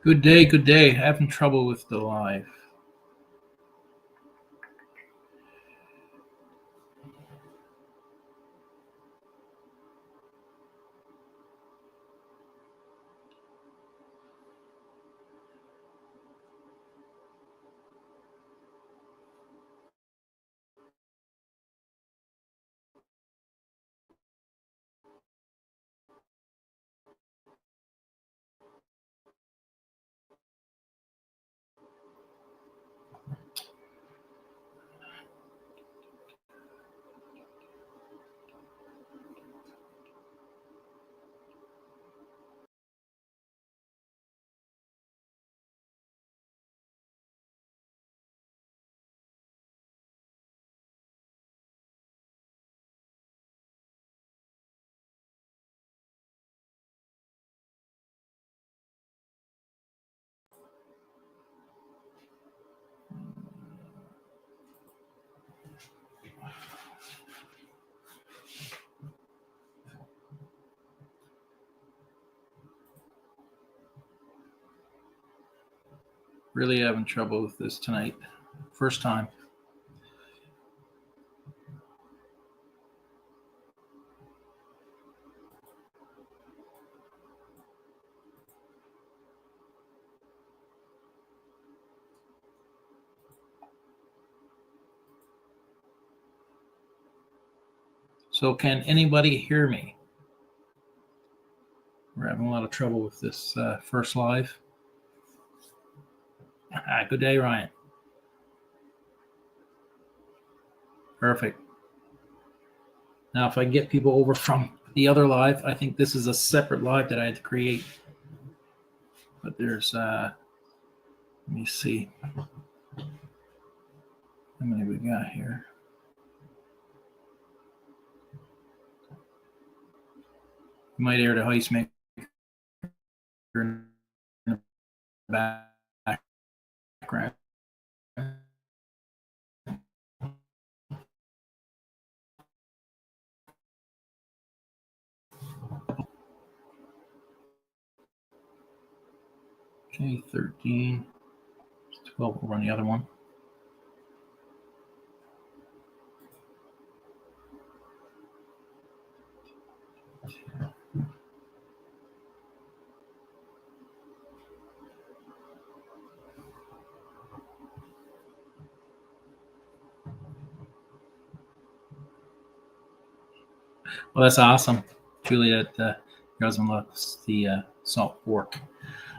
Good day, good day. Having trouble with the live. Really having trouble with this tonight. First time. So, can anybody hear me? We're having a lot of trouble with this first live. Good day, Ryan. Perfect. Now, if I get people over from the other live, I think this is a separate live that I had to create. But there's, let me see. How many we got here? You might hear the heist maker in the background. Okay, 13, 12 over on the other one. Well, that's awesome, Julie. That your husband loves the salt pork.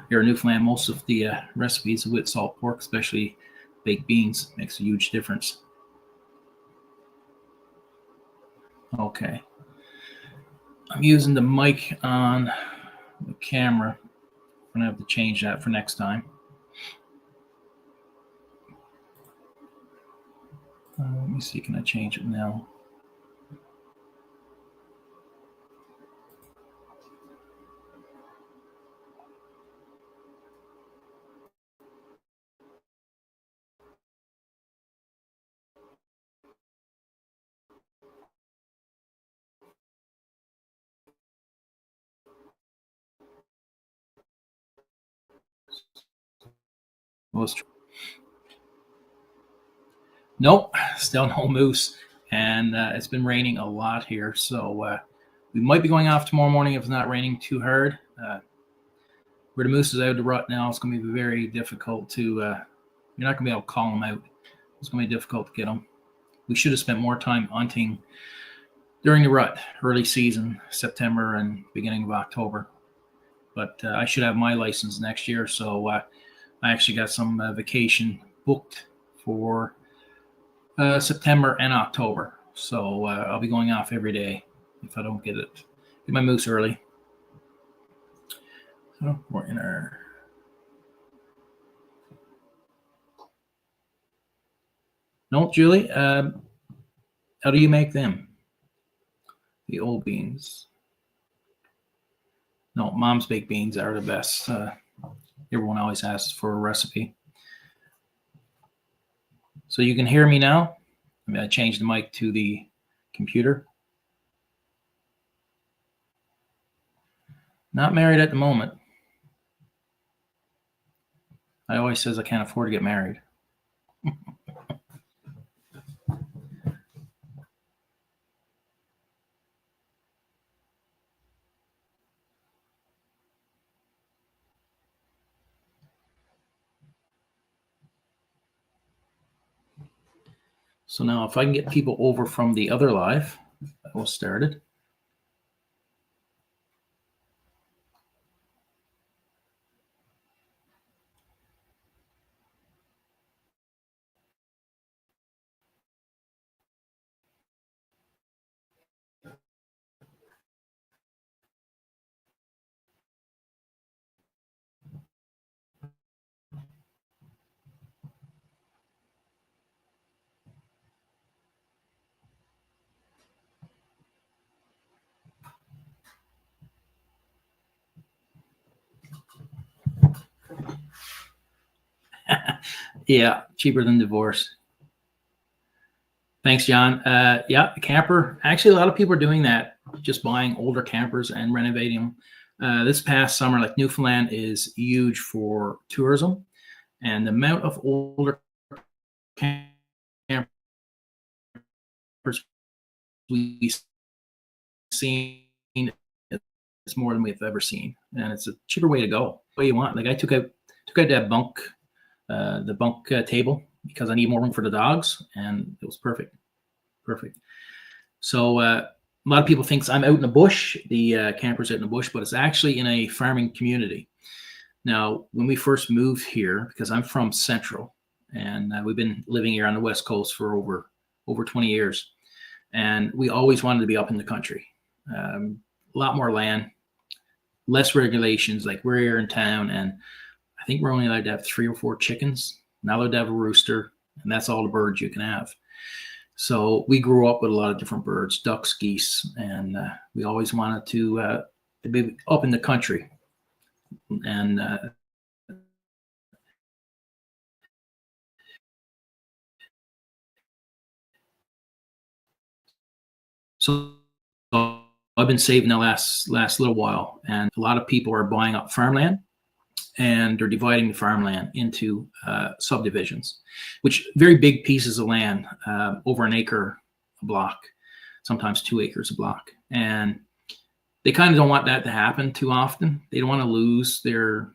Here in Newfoundland, most of the recipes with salt pork, especially baked beans, makes a huge difference. Okay, I'm using the mic on the camera. I'm gonna have to change that for next time. Let me see, can I change it now? Nope, still no moose, and it's been raining a lot here, so we might be going off tomorrow morning if it's not raining too hard. Where the moose is out of the rut now, it's going to be very difficult to. You're not going to be able to call them out. It's going to be difficult to get them. We should have spent more time hunting during the rut, early season, September and beginning of October. But I should have my license next year, so I actually got some vacation booked for September and October. So I'll be going off every day if I don't get my moose early. So we're in our. No, Julie, how do you make them? The old beans. No, mom's baked beans are the best. Everyone always asks for a recipe. So you can hear me now. I'm going to change the mic to the computer. Not married at the moment. I always says I can't afford to get married. So now if I can get people over from the other live, that was started. Yeah, cheaper than divorce. Thanks, John. Yeah, the camper. Actually, a lot of people are doing that, just buying older campers and renovating them. This past summer, like Newfoundland is huge for tourism, and the amount of older campers we've seen is more than we've ever seen, and it's a cheaper way to go. What you want? Like I took out that bunk, the bunk table because I need more room for the dogs, and it was perfect. Perfect. So a lot of people thinks I'm out in the bush. The camper's out in the bush, but it's actually in a farming community. Now, when we first moved here, because I'm from Central, and we've been living here on the West Coast for over 20 years, and we always wanted to be up in the country. A lot more land, less regulations. Like we're here in town, and I think we're only allowed to have 3 or 4 chickens. Not allowed to have a rooster, and that's all the birds you can have. So we grew up with a lot of different birds, ducks, geese, and we always wanted to be up in the country. And so I've been saving the last little while, and a lot of people are buying up farmland, and they're dividing the farmland into subdivisions, which very big pieces of land, over an acre a block, sometimes 2 acres a block, and they kind of don't want that to happen too often. They don't want to lose their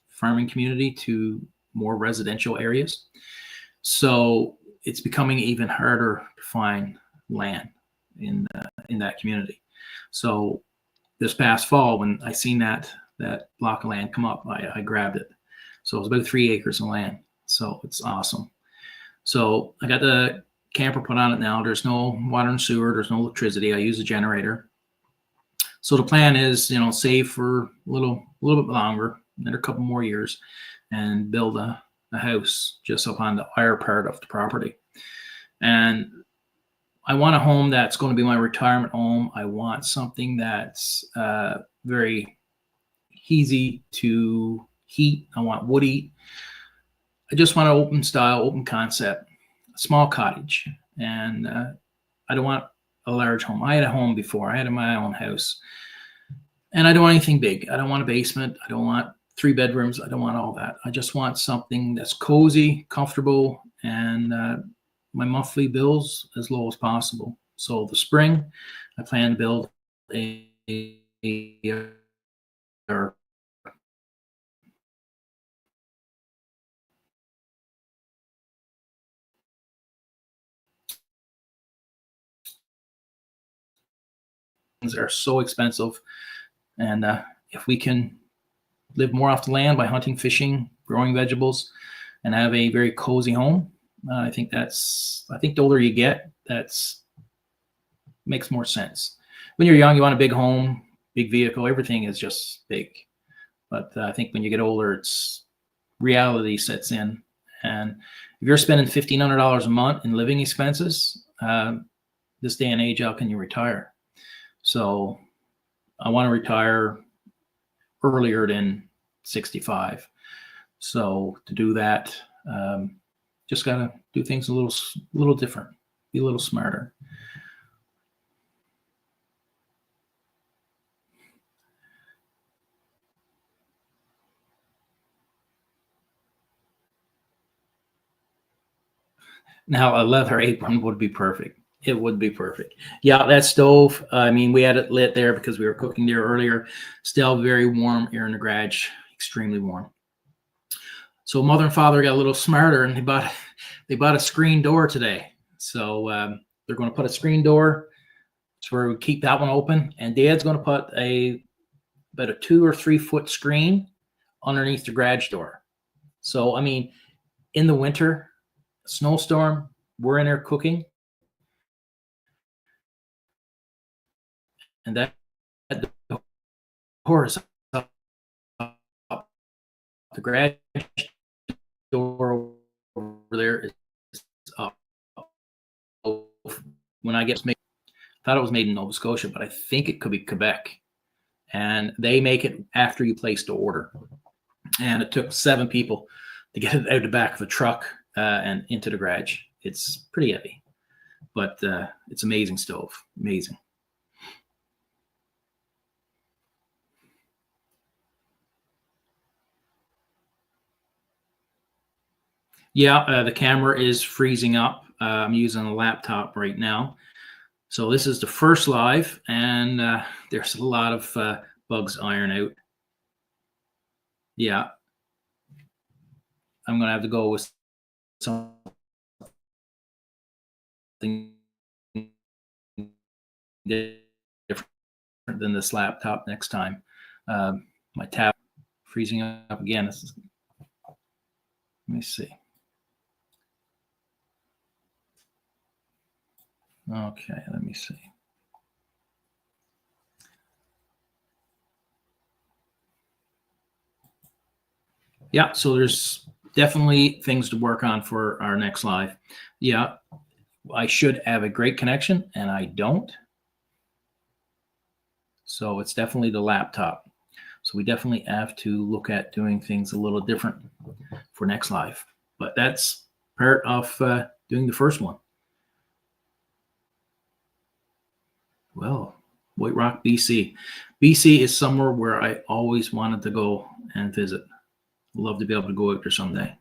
farming community to more residential areas. So it's becoming even harder to find land in that community. So this past fall, when I seen that block of land come up, I grabbed it. So it was about 3 acres of land. So it's awesome. So I got the camper put on it now. There's no water and sewer. There's no electricity. I use a generator. So the plan is, save for a little bit longer, another couple more years, and build a house just up on the higher part of the property. And I want a home that's going to be my retirement home. I want something that's very easy to heat. I want wood heat. I just want an open style, open concept, a small cottage. And I don't want a large home. I had a home before. I had my own house. And I don't want anything big. I don't want a basement. I don't want 3 bedrooms. I don't want all that. I just want something that's cozy, comfortable, and my monthly bills as low as possible. So the spring, I plan to build a things are so expensive, and if we can live more off the land by hunting, fishing, growing vegetables, and have a very cozy home, I think the older you get, that's makes more sense. When you're young, you want a big home, big vehicle, everything is just big. But I think when you get older, it's reality sets in. And if you're spending $1,500 a month in living expenses, this day and age, how can you retire? So I want to retire earlier than 65. So to do that, just got to do things a little different, be a little smarter. Now, a leather apron would be perfect. It would be perfect. Yeah, that stove, I mean, we had it lit there because we were cooking there earlier. Still very warm here in the garage, extremely warm. So mother and father got a little smarter, and they bought a screen door today. So they're going to put a screen door so where we keep that one open, and Dad's going to put about a 2 or 3 foot screen underneath the garage door. So I mean, in the winter, snowstorm, we're in there cooking, and that door is up. The garage door over there is up. When I thought it was made in Nova Scotia, but I think it could be Quebec. And they make it after you place the order. And it took 7 people to get it out the back of a truck and into the garage. It's pretty heavy, but it's amazing stove. Amazing. Yeah, the camera is freezing up. I'm using a laptop right now. So this is the first live, and there's a lot of bugs iron out. Yeah, I'm going to have to go with something different than this laptop next time. My tab freezing up again. Let me see. Okay, let me see. Yeah, so there's definitely things to work on for our next live. Yeah, I should have a great connection, and I don't. So it's definitely the laptop. So we definitely have to look at doing things a little different for next live. But that's part of doing the first one. Well, White Rock, BC. BC is somewhere where I always wanted to go and visit. Love to be able to go out there someday.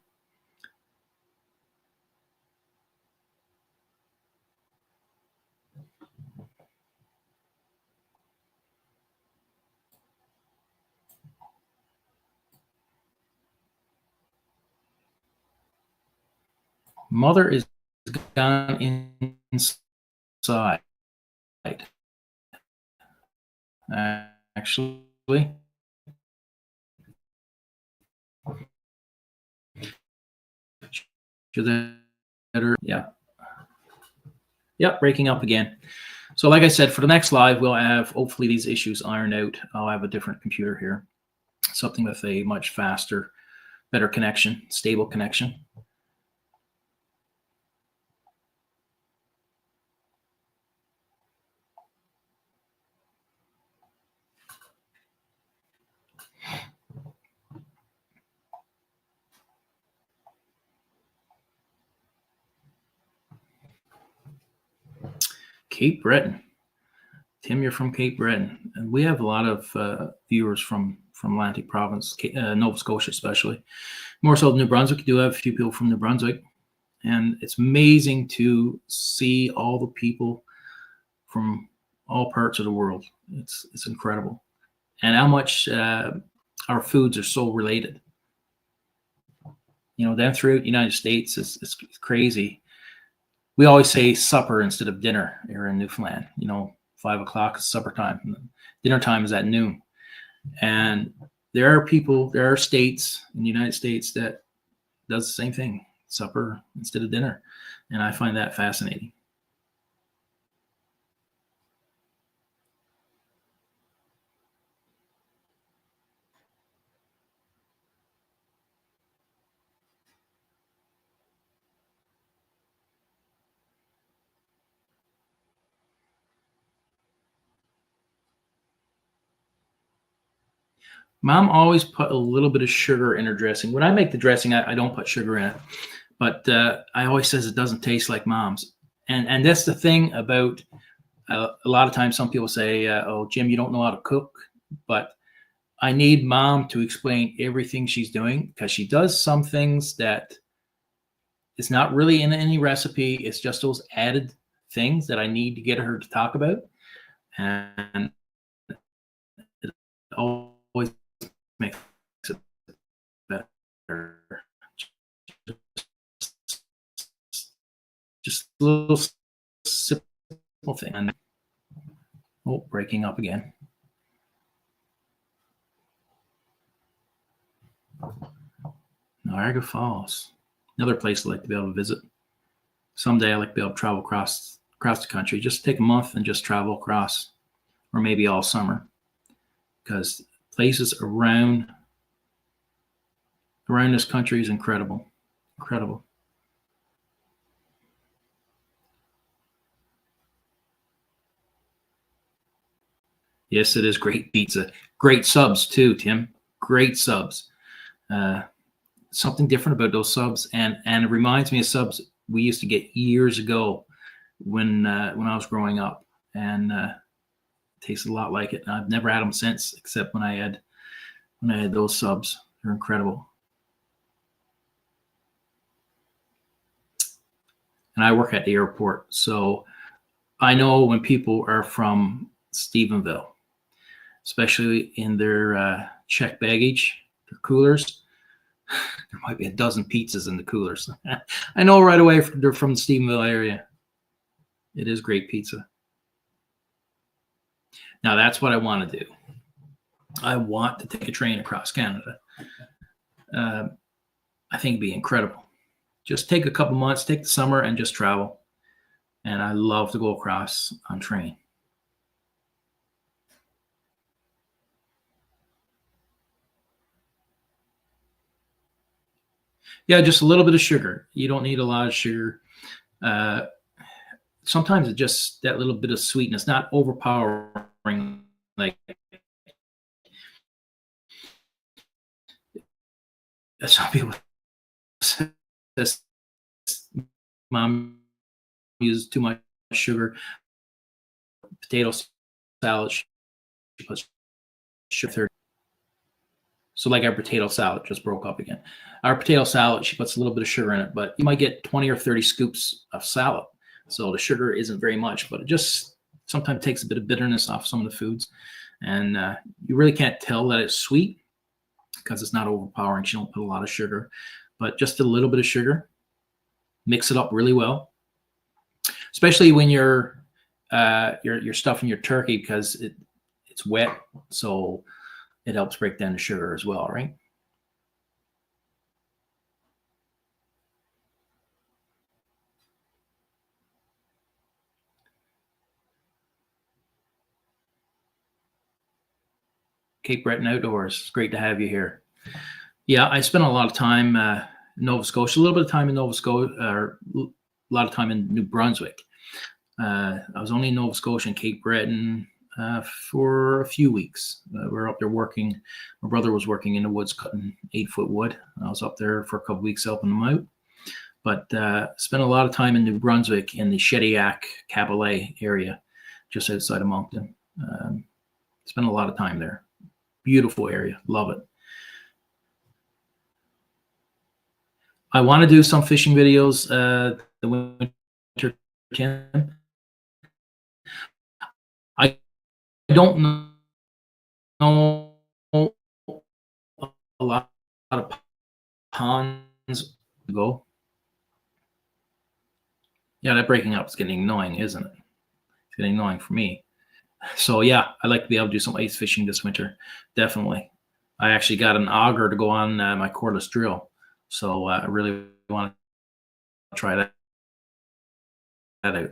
Mother is gone inside. Actually, yeah, breaking up again. So like I said, for the next live, we'll have hopefully these issues ironed out. I'll have a different computer here, something with a much faster, better connection, stable connection. Cape Breton. Tim, you're from Cape Breton, and we have a lot of viewers from Atlantic Province, Nova Scotia especially. More so than New Brunswick. We do have a few people from New Brunswick, and it's amazing to see all the people from all parts of the world. It's incredible, and how much our foods are so related. You know, then throughout the United States, it's crazy. We always say supper instead of dinner here in Newfoundland. You know, 5 o'clock is supper time. Dinner time is at noon. And there are states in the United States that does the same thing, supper instead of dinner. And I find that fascinating. Mom always put a little bit of sugar in her dressing. When I make the dressing, I don't put sugar in it, but I always says it doesn't taste like mom's. And that's the thing about a lot of times some people say, "Oh, Jim, you don't know how to cook," but I need mom to explain everything she's doing because she does some things that It's not really in any recipe. It's just those added things that I need to get her to talk about. And it always makes it better. Just a little simple thing. And, oh, breaking up again. Niagara Falls, another place I'd like to be able to visit. Someday I'd like to be able to travel across the country. Just take a month and just travel across, or maybe all summer, because places around this country is incredible. Incredible. Yes, it is great pizza. Great subs too, Tim. Great subs. Something different about those subs, and it reminds me of subs we used to get years ago when I was growing up, and tasted a lot like it. I've never had them since, except when I had those subs. They're incredible. And I work at the airport, so I know when people are from Stephenville, especially in their checked baggage, their coolers. There might be a dozen pizzas in the coolers. I know right away they're from the Stephenville area. It is great pizza. Now that's what I want to do. I want to take a train across Canada. I think it'd be incredible. Just take a couple months, take the summer, and just travel. And I love to go across on train. Yeah, just a little bit of sugar. You don't need a lot of sugar. Sometimes it's just that little bit of sweetness, not overpowering. Like some people say, mom uses too much sugar. Potato salad, she puts sugar. So like our potato salad just broke up again. Our potato salad, she puts a little bit of sugar in it, but you might get 20 or 30 scoops of salad. So the sugar isn't very much, but it just sometimes takes a bit of bitterness off some of the foods. And you really can't tell that it's sweet because it's not overpowering. She don't put a lot of sugar, but just a little bit of sugar. Mix it up really well, especially when you're stuffing your turkey, because it's wet. So it helps break down the sugar as well, right? Cape Breton Outdoors. It's great to have you here. Yeah, I spent a lot of time in Nova Scotia, a little bit of time in Nova Scotia, or a lot of time in New Brunswick. I was only in Nova Scotia and Cape Breton for a few weeks. We were up there working. My brother was working in the woods cutting 8-foot wood. I was up there for a couple weeks helping him out. But spent a lot of time in New Brunswick in the Shediac Cabolet area, just outside of Moncton. Spent a lot of time there. Beautiful area. Love it. I want to do some fishing videos the winter, Tim. I don't know a lot of ponds to go. Yeah, that breaking up is getting annoying, isn't it? It's getting annoying for me. So yeah, I'd like to be able to do some ice fishing this winter. Definitely. I actually got an auger to go on my cordless drill. So I really want to try that out.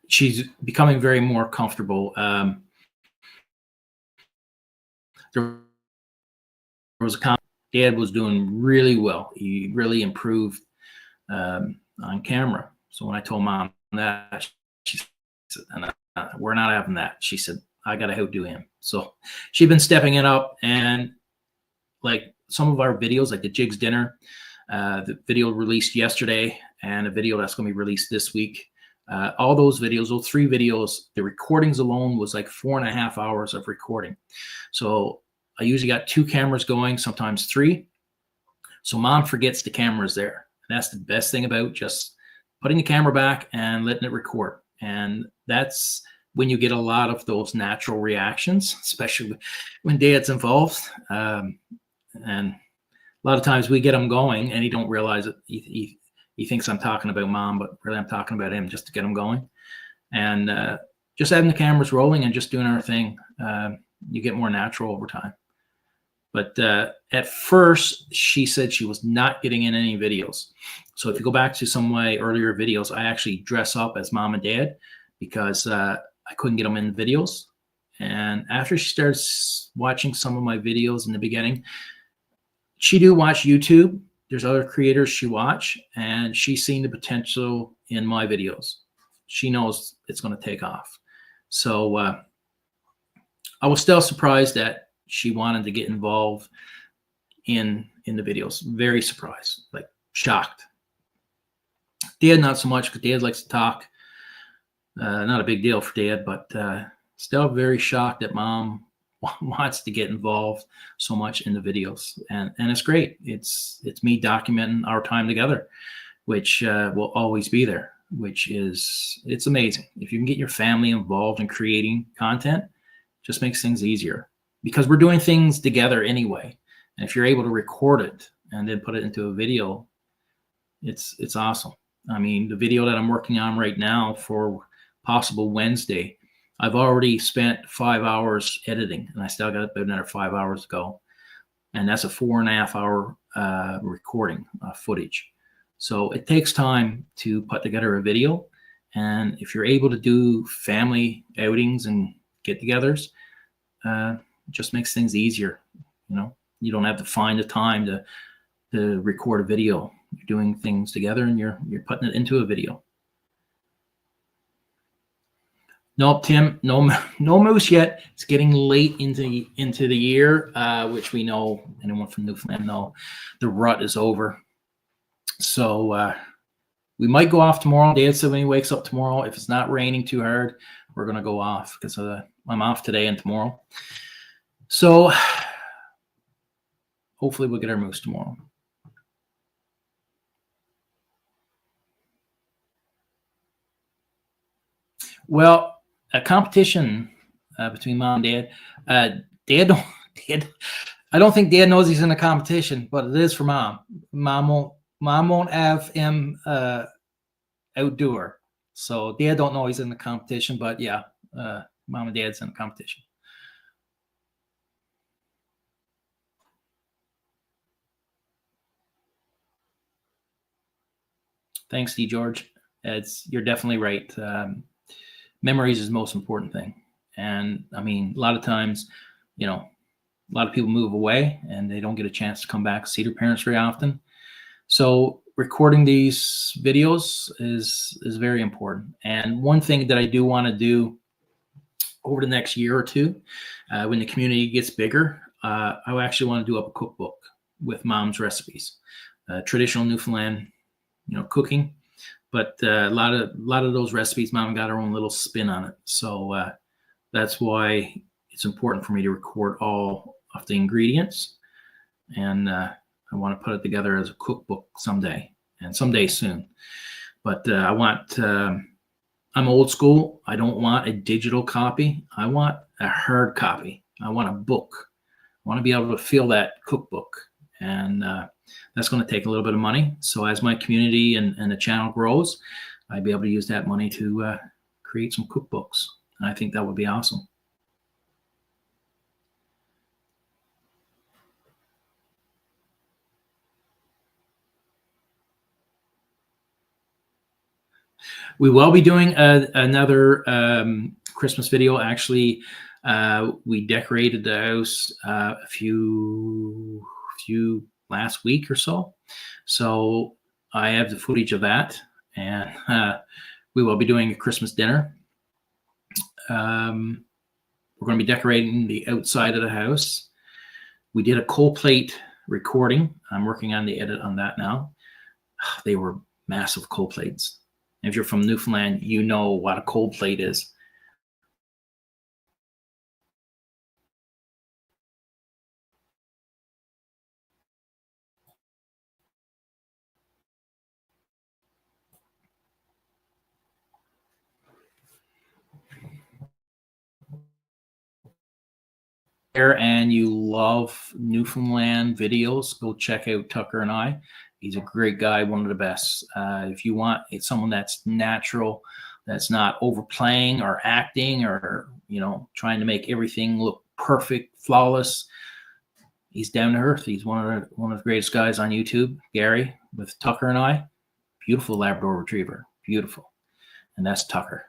She's becoming very more comfortable. There was a Dad was doing really well. He really improved on camera. So when I told Mom that, she said, we're not having that. She said, I got to outdo him. So she's been stepping it up. And like some of our videos, like the Jigs Dinner, the video released yesterday, and a video that's going to be released this week. All those videos, those 3 videos, the recordings alone was like 4.5 hours of recording. So I usually got 2 cameras going, sometimes 3. So mom forgets the camera's there. And that's the best thing about just putting the camera back and letting it record. And that's when you get a lot of those natural reactions, especially when dad's involved. And a lot of times we get him going and he don't realize it. He thinks I'm talking about mom, but really I'm talking about him just to get him going. And just having the cameras rolling and just doing our thing, you get more natural over time. But at first, she said she was not getting in any videos. So if you go back to some of my earlier videos, I actually dress up as mom and dad because I couldn't get them in the videos. And after she starts watching some of my videos in the beginning, she do watch YouTube. There's other creators she watch, and she's seen the potential in my videos. She knows it's going to take off. So I was still surprised that she wanted to get involved in the videos. Very surprised, like shocked. Dad, not so much, because Dad likes to talk. Not a big deal for Dad, but still very shocked that mom wants to get involved so much in the videos. And it's great. It's me documenting our time together, which will always be there, it's amazing. If you can get your family involved in creating content, just makes things easier because we're doing things together anyway. And if you're able to record it and then put it into a video, it's awesome. I mean, the video that I'm working on right now for Possible Wednesday, I've already spent 5 hours editing, and I still got about another 5 hours to go. And that's a 4.5 hour recording footage. So it takes time to put together a video. And if you're able to do family outings and get-togethers, it just makes things easier. You know, you don't have to find the time to record a video. You're doing things together, and you're putting it into a video. Nope, Tim, no moose yet. It's getting late into the year, which we know, anyone from Newfoundland know, the rut is over. So we might go off tomorrow. Dad said when he wakes up tomorrow, if it's not raining too hard, we're going to go off because I'm off today and tomorrow. So hopefully we'll get our moose tomorrow. Well, a competition between mom and dad. Dad, I don't think Dad knows he's in a competition, but it is for mom. Mom won't have him outdo her. So Dad don't know he's in the competition, but yeah, mom and dad's in the competition. Thanks, D. George. You're definitely right. Memories is the most important thing. And I mean, a lot of times, you know, a lot of people move away and they don't get a chance to come back and see their parents very often. So recording these videos is very important. And one thing that I do want to do over the next year or two, when the community gets bigger, I actually want to do up a cookbook with mom's recipes, traditional Newfoundland, cooking. But a lot of those recipes, mom got her own little spin on it. So that's why it's important for me to record all of the ingredients. And I want to put it together as a cookbook someday, and someday soon. But I'm old school. I don't want a digital copy. I want a hard copy. I want a book. I want to be able to feel that cookbook. And that's going to take a little bit of money. So as my community and the channel grows, I'd be able to use that money to create some cookbooks. And I think that would be awesome. We will be doing another Christmas video. Actually, we decorated the house a few last week or so. So I have the footage of that, and we will be doing a Christmas dinner. We're going to be decorating the outside of the house. We did a cold plate recording. I'm working on the edit on that now. They were massive cold plates. If you're from Newfoundland, you know what a cold plate is. there and you love Newfoundland videos, go check out Tucker and I. He's a great guy, one of the best. If you want someone that's natural, that's not overplaying or acting or, trying to make everything look perfect, flawless, he's down to earth. He's one of the greatest guys on YouTube, Gary, with Tucker and I. Beautiful Labrador Retriever, beautiful, and that's Tucker.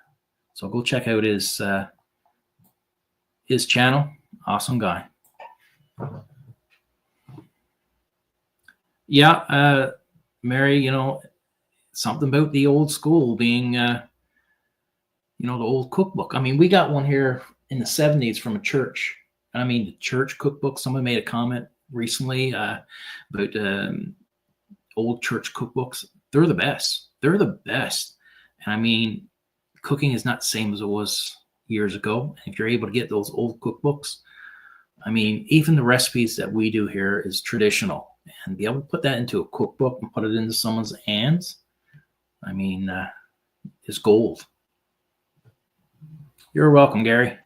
So go check out his channel. Awesome guy. Yeah, Mary, something about the old school being, the old cookbook. I mean, we got one here in the 70s from a church. I mean, the church cookbook. Someone made a comment recently about old church cookbooks. They're the best. They're the best. And I mean, cooking is not the same as it was years ago. If you're able to get those old cookbooks, I mean, even the recipes that we do here is traditional, and be able to put that into a cookbook and put it into someone's hands, I mean, is gold. You're welcome, Gary.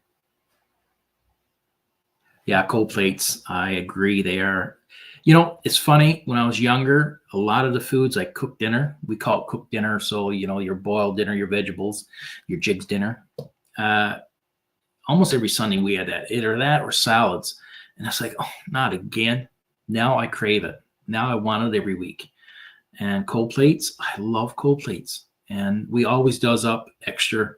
Yeah, cold plates. I agree. They are, it's funny. When I was younger, a lot of the foods like cooked dinner, we call it cooked dinner. So, your boiled dinner, your vegetables, your jigs dinner. Almost every Sunday we had that, either that or salads. And it's like, oh, not again. Now I crave it. Now I want it every week. And cold plates, I love cold plates. And we always does up extra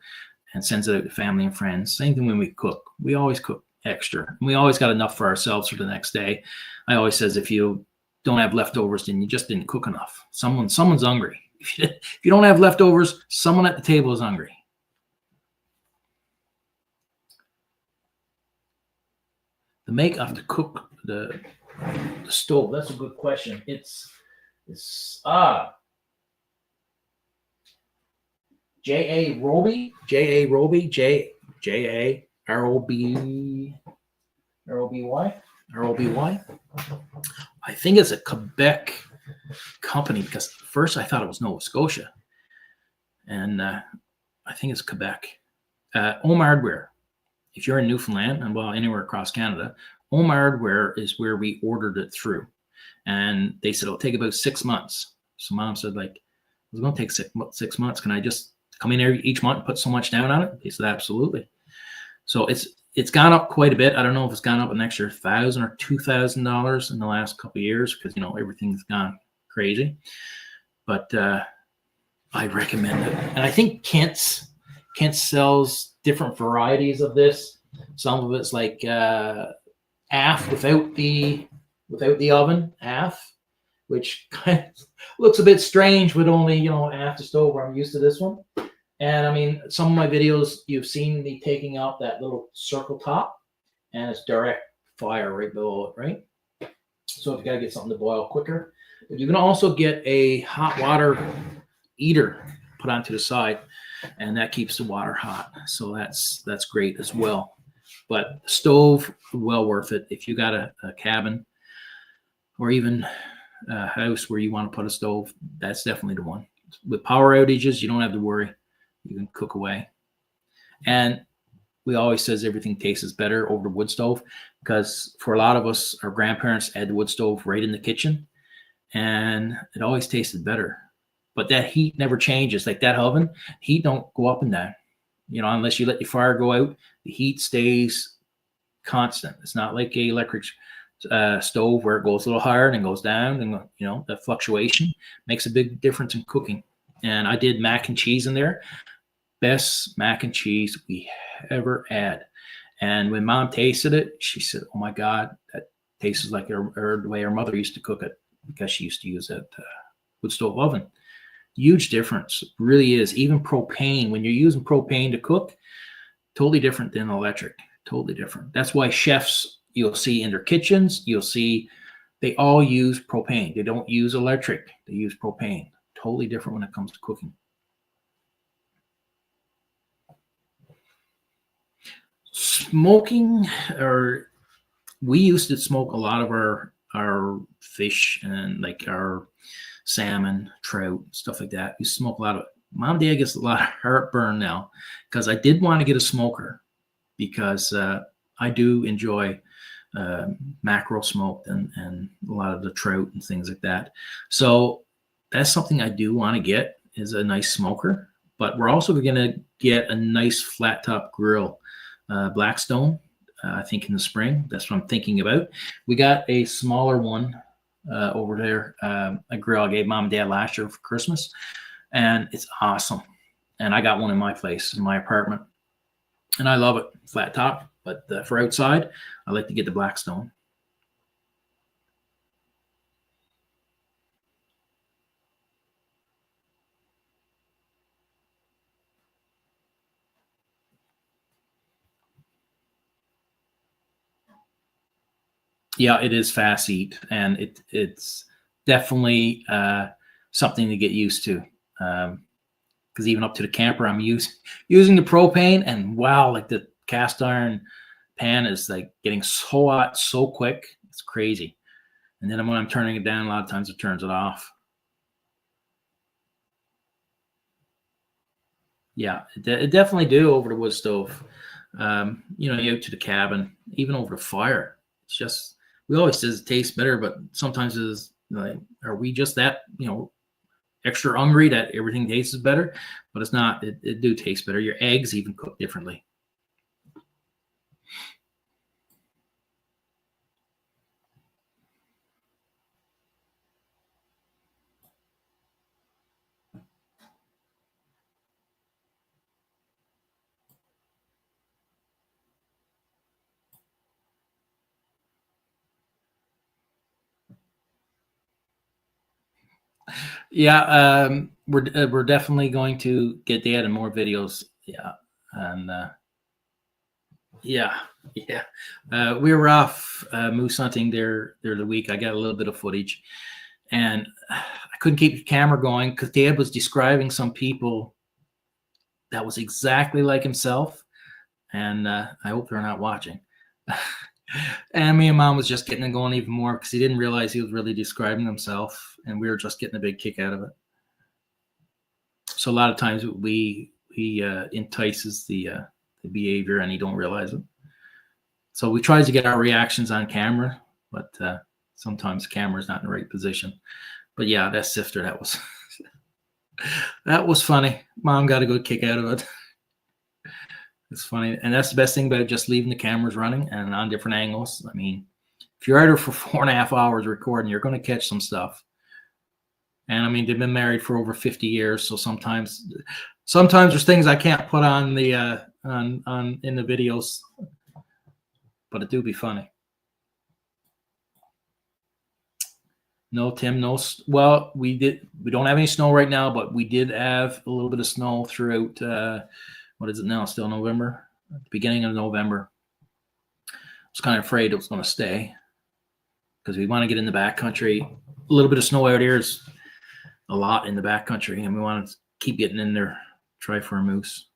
and sends it out to family and friends. Same thing when we cook. We always cook extra. And we always got enough for ourselves for the next day. I always says, if you don't have leftovers, then you just didn't cook enough. Someone's hungry. If you don't have leftovers, someone at the table is hungry. The make of the cook the stove. That's a good question. It's J.A. Roby, R-O-B-Y. I think it's a Quebec company, because at first I thought it was Nova Scotia. And I think it's Quebec. Home Hardware. If you're in Newfoundland and anywhere across Canada, Home Hardware is where we ordered it through. And they said it'll take about 6 months. So Mom said, it's going to take 6 months. Can I just come in there each month and put so much down on it? He said, absolutely. So it's gone up quite a bit. I don't know if it's gone up an extra $1,000 or $2,000 in the last couple of years, because everything's gone crazy. But I recommend it. And I think Kent sells different varieties of this. Some of it's like half without the oven, half, which kind of looks a bit strange with only half the stove, where I'm used to this one. And I mean, some of my videos, you've seen me taking out that little circle top, and it's direct fire right below it, right? So if you gotta get something to boil quicker, but you can also get a hot water heater put onto the side, and that keeps the water hot. So that's great as well. But stove, well worth it. If you got a cabin or even a house where you want to put a stove, that's definitely the one. With power outages, you don't have to worry. You can cook away. And we always says everything tastes better over the wood stove, because for a lot of us, our grandparents had the wood stove right in the kitchen, and it always tasted better. But that heat never changes. Like that oven, heat don't go up and down. Unless you let your fire go out, the heat stays constant. It's not like a electric stove where it goes a little higher and then goes down, and that fluctuation makes a big difference in cooking. And I did mac and cheese in there. Best mac and cheese we ever had. And when Mom tasted it, she said, oh my God, that tastes like the way her mother used to cook it, because she used to use that wood stove oven. Huge difference, really is. Even propane, when you're using propane to cook, totally different than electric. Totally different. That's why chefs, you'll see in their kitchens, you'll see they all use propane. They don't use electric. They use propane. Totally different when it comes to cooking. Smoking, or we used to smoke a lot of our fish and like our salmon, trout, stuff like that. We smoke a lot of it. Mom and Dad gets a lot of heartburn now, because I did want to get a smoker, because I do enjoy mackerel smoked and a lot of the trout and things like that. So that's something I do want to get, is a nice smoker. But we're also going to get a nice flat top grill, Blackstone. I think in the spring. That's what I'm thinking about. We got a smaller one over there, a grill I gave mom and dad last year for Christmas, and it's awesome. And I got one in my place, in my apartment, and I love it, flat top. But for outside, I like to get the Blackstone. Yeah, it is fast eat, and it's definitely something to get used to. Because even up to the camper, I'm using the propane, and wow, like the cast iron pan is like getting so hot so quick. It's crazy. And then when I'm turning it down, a lot of times it turns it off. Yeah, it definitely do over the wood stove. You out to the cabin, even over the fire. It's just, we always says it tastes better, but sometimes it's like, are we just that extra hungry that everything tastes better? But it's not. It do taste better. Your eggs even cook differently. Yeah, we're definitely going to get Dad in more videos. Yeah, and yeah, yeah. We were off moose hunting there the week. I got a little bit of footage, and I couldn't keep the camera going because Dad was describing some people that was exactly like himself, and I hope they're not watching. And me and Mom was just getting it going even more because he didn't realize he was really describing himself, and we were just getting a big kick out of it. So a lot of times we he entices the behavior, and he don't realize it. So we try to get our reactions on camera, but sometimes the camera's not in the right position. But yeah, that sifter, that was funny. Mom got a good kick out of it. It's funny, and that's the best thing about just leaving the cameras running and on different angles. I mean, if you're out there for 4.5 hours recording, you're going to catch some stuff. And I mean, they've been married for over 50 years, so sometimes there's things I can't put on the on in the videos, but it do be funny. No, Tim, no. Well, we don't have any snow right now, but we did have a little bit of snow throughout. What is it now? Still November, at the beginning of November. I was kind of afraid it was going to stay because we want to get in the back country. A little bit of snow out here is a lot in the back country, and we want to keep getting in there, try for a moose.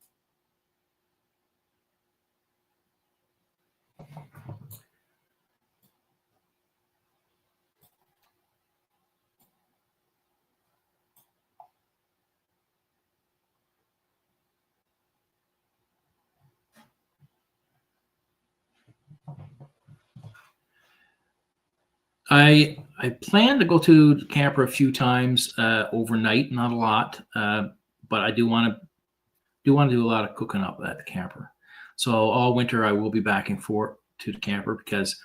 I plan to go to the camper a few times overnight, not a lot, but I do want to do a lot of cooking up at the camper. So all winter I will be back and forth to the camper because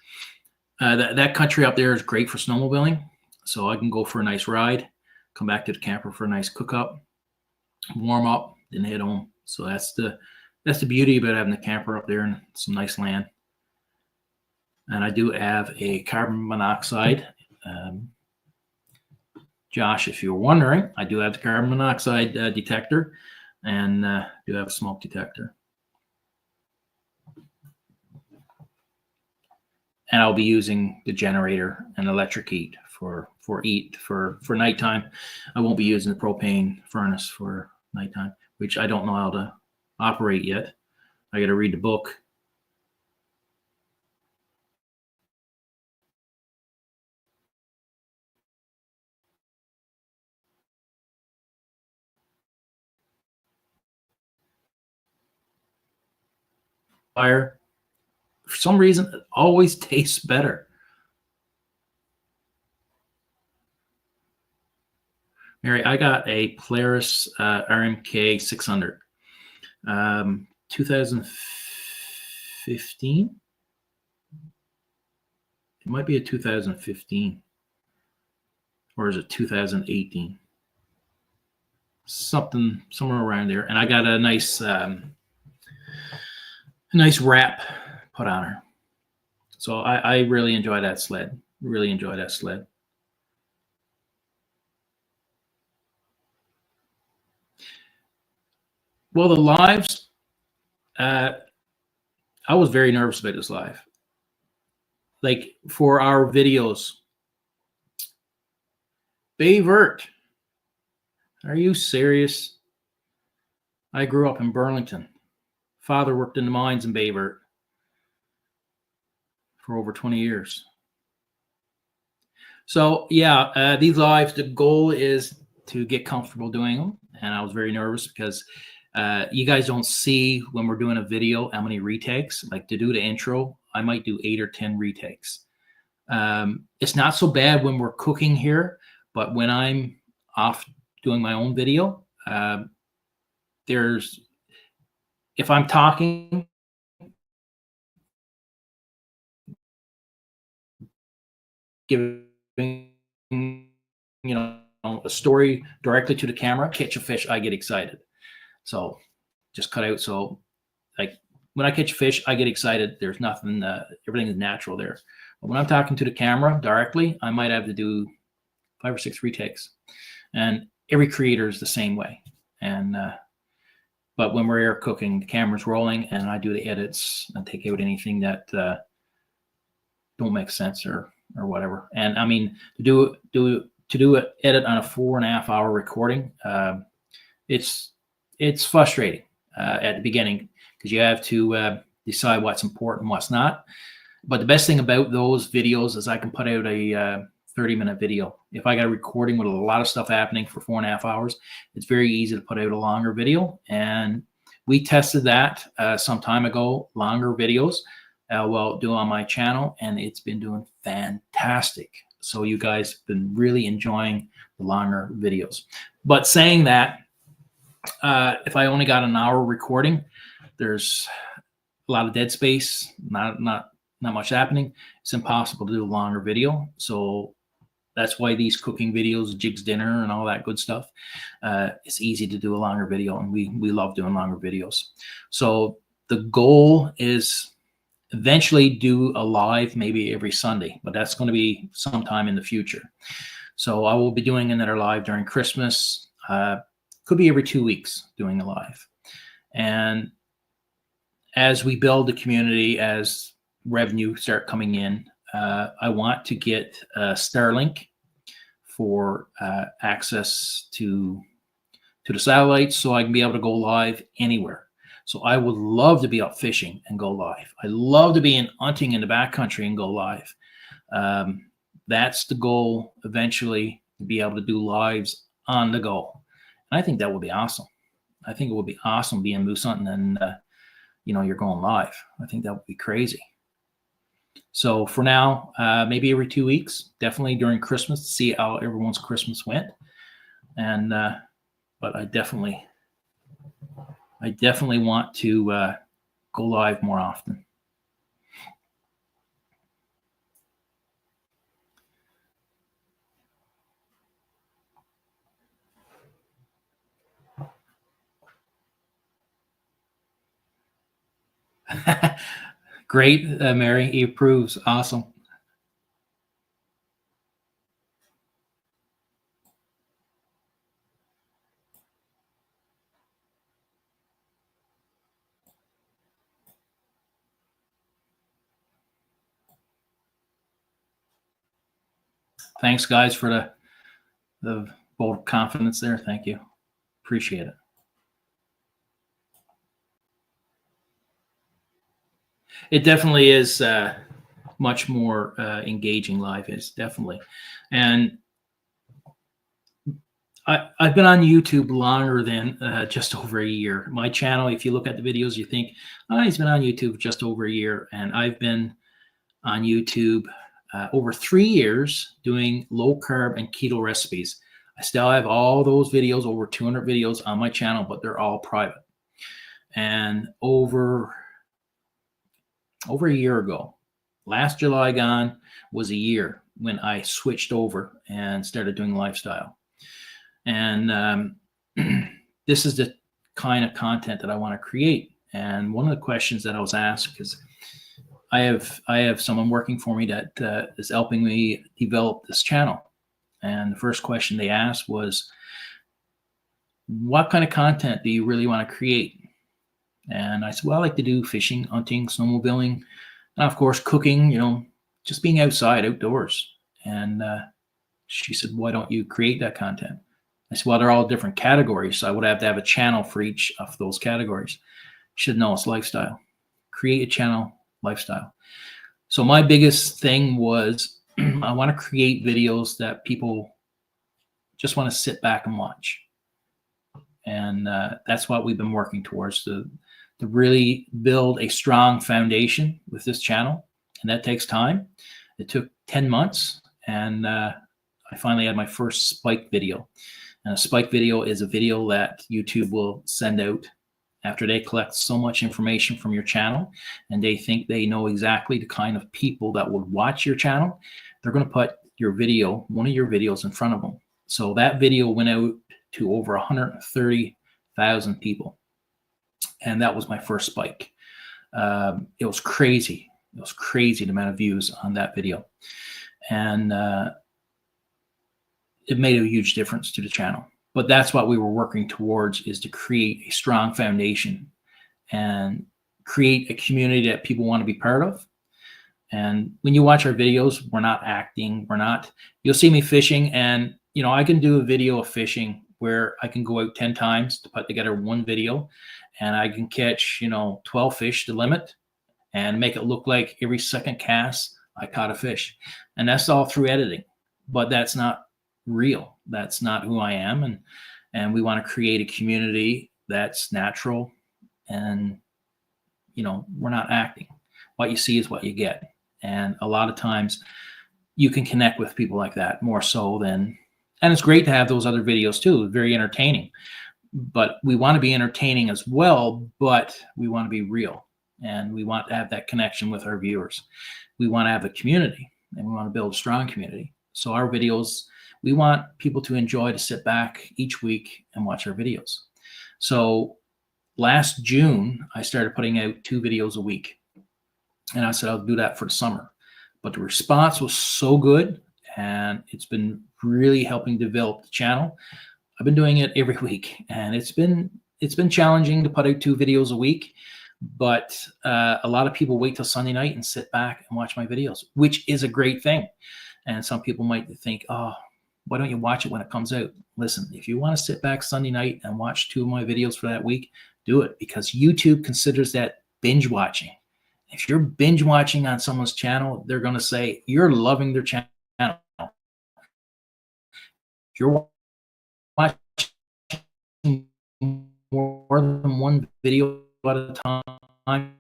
that country up there is great for snowmobiling. So I can go for a nice ride, come back to the camper for a nice cook up, warm up, then head home. So that's the beauty about having the camper up there and some nice land. And I do have a carbon monoxide. Josh, if you're wondering, I do have the carbon monoxide detector and do have a smoke detector. And I'll be using the generator and electric heat for nighttime. I won't be using the propane furnace for nighttime, which I don't know how to operate yet. I got to read the book. Fire for some reason, it always tastes better. Mary, I got a Polaris RMK 600, 2015. It might be a 2015, or is it 2018? Something somewhere around there. And I got a nice wrap put on her. So I really enjoy that sled. Really enjoy that sled. Well, the lives, I was very nervous about this live. Like for our videos, Babe Vert, are you serious? I grew up in Burlington. Father worked in the mines in Babe Vert for over 20 years. So yeah, these lives, the goal is to get comfortable doing them. And I was very nervous because you guys don't see when we're doing a video how many retakes. Like to do the intro, I might do 8 or 10 retakes. It's not so bad when we're cooking here, but when I'm off doing my own video, if I'm talking, giving a story directly to the camera, catch a fish, I get excited. So just cut out. So like when I catch a fish, I get excited. There's nothing, everything is natural there. But when I'm talking to the camera directly, I might have to do 5 or 6 retakes. And every creator is the same way. And but when we're air cooking, the camera's rolling, and I do the edits and take out anything that don't make sense or whatever. And I mean, to do an edit on a 4.5 hour recording, it's frustrating at the beginning because you have to decide what's important, what's not. But the best thing about those videos is I can put out a 30-minute video. If I got a recording with a lot of stuff happening for 4.5 hours, it's very easy to put out a longer video. And we tested that some time ago, longer videos. Well, do on my channel, and it's been doing fantastic. So you guys have been really enjoying the longer videos. But saying that, if I only got an hour recording, there's a lot of dead space, not much happening. It's impossible to do a longer video. So that's why these cooking videos, Jig's Dinner and all that good stuff, it's easy to do a longer video, and we love doing longer videos. So the goal is eventually do a live maybe every Sunday, but that's going to be sometime in the future. So I will be doing another live during Christmas. Could be every 2 weeks doing a live. And as we build the community, as revenue start coming in, I want to get Starlink for access to the satellites, so I can be able to go live anywhere. So I would love to be up fishing and go live. I love to be in hunting in the backcountry and go live. That's the goal eventually, to be able to do lives on the go. And I think that would be awesome. I think it would be awesome being moose hunting and you're going live. I think that would be crazy. So for now, maybe every 2 weeks, definitely during Christmas, to see how everyone's Christmas went. And but I definitely want to go live more often. Great, Mary. He approves. Awesome. Thanks, guys, for the vote of confidence there. Thank you. Appreciate it. It definitely is much more engaging live. Is definitely. And I've been on YouTube longer than just over a year. My channel, if you look at the videos, you think, oh, he's been on YouTube just over a year. And I've been on YouTube over 3 years doing low carb and keto recipes. I still have all those videos, over 200 videos on my channel, but they're all private. And over a year ago, last July gone was a year when I switched over and started doing lifestyle. And this is the kind of content that I want to create. And one of the questions that I was asked, because I have someone working for me that is helping me develop this channel. And the first question they asked was, what kind of content do you really want to create? And I said, well, I like to do fishing, hunting, snowmobiling, and of course, cooking, just being outside, outdoors. And she said, why don't you create that content? I said, well, they're all different categories, so I would have to have a channel for each of those categories. She said, no, it's lifestyle. Create a channel, lifestyle. So my biggest thing was I want to create videos that people just want to sit back and watch. And that's what we've been working towards, to really build a strong foundation with this channel. And that takes time. It took 10 months. And I finally had my first spike video. And a spike video is a video that YouTube will send out after they collect so much information from your channel, and they think they know exactly the kind of people that would watch your channel. They're going to put your video, one of your videos, in front of them. So that video went out to over 130,000 people. And that was my first spike. It was crazy. It was crazy the amount of views on that video. And it made a huge difference to the channel. But that's what we were working towards, is to create a strong foundation and create a community that people want to be part of. And when you watch our videos, we're not acting. You'll see me fishing, and I can do a video of fishing where I can go out 10 times to put together one video, and I can catch 12 fish, the limit, and make it look like every second cast I caught a fish. And that's all through editing. But that's not real. That's not who I am. And we want to create a community that's natural, and we're not acting. What you see is what you get. And a lot of times you can connect with people like that more so than, and it's great to have those other videos too, very entertaining. But we want to be entertaining as well, but we want to be real, and we want to have that connection with our viewers. We want to have a community, and we want to build a strong community. So our videos, we want people to enjoy, to sit back each week and watch our videos. So last June, I started putting out 2 videos a week. And I said I'll do that for the summer. But the response was so good, and it's been really helping develop the channel. I've been doing it every week, and it's been challenging to put out 2 videos a week. But a lot of people wait till Sunday night and sit back and watch my videos, which is a great thing. And some people might think, oh, why don't you watch it when it comes out? Listen, if you want to sit back Sunday night and watch 2 of my videos for that week, do it, because YouTube considers that binge watching. If you're binge watching on someone's channel, they're going to say you're loving their channel. If you're watching more than one video at a time,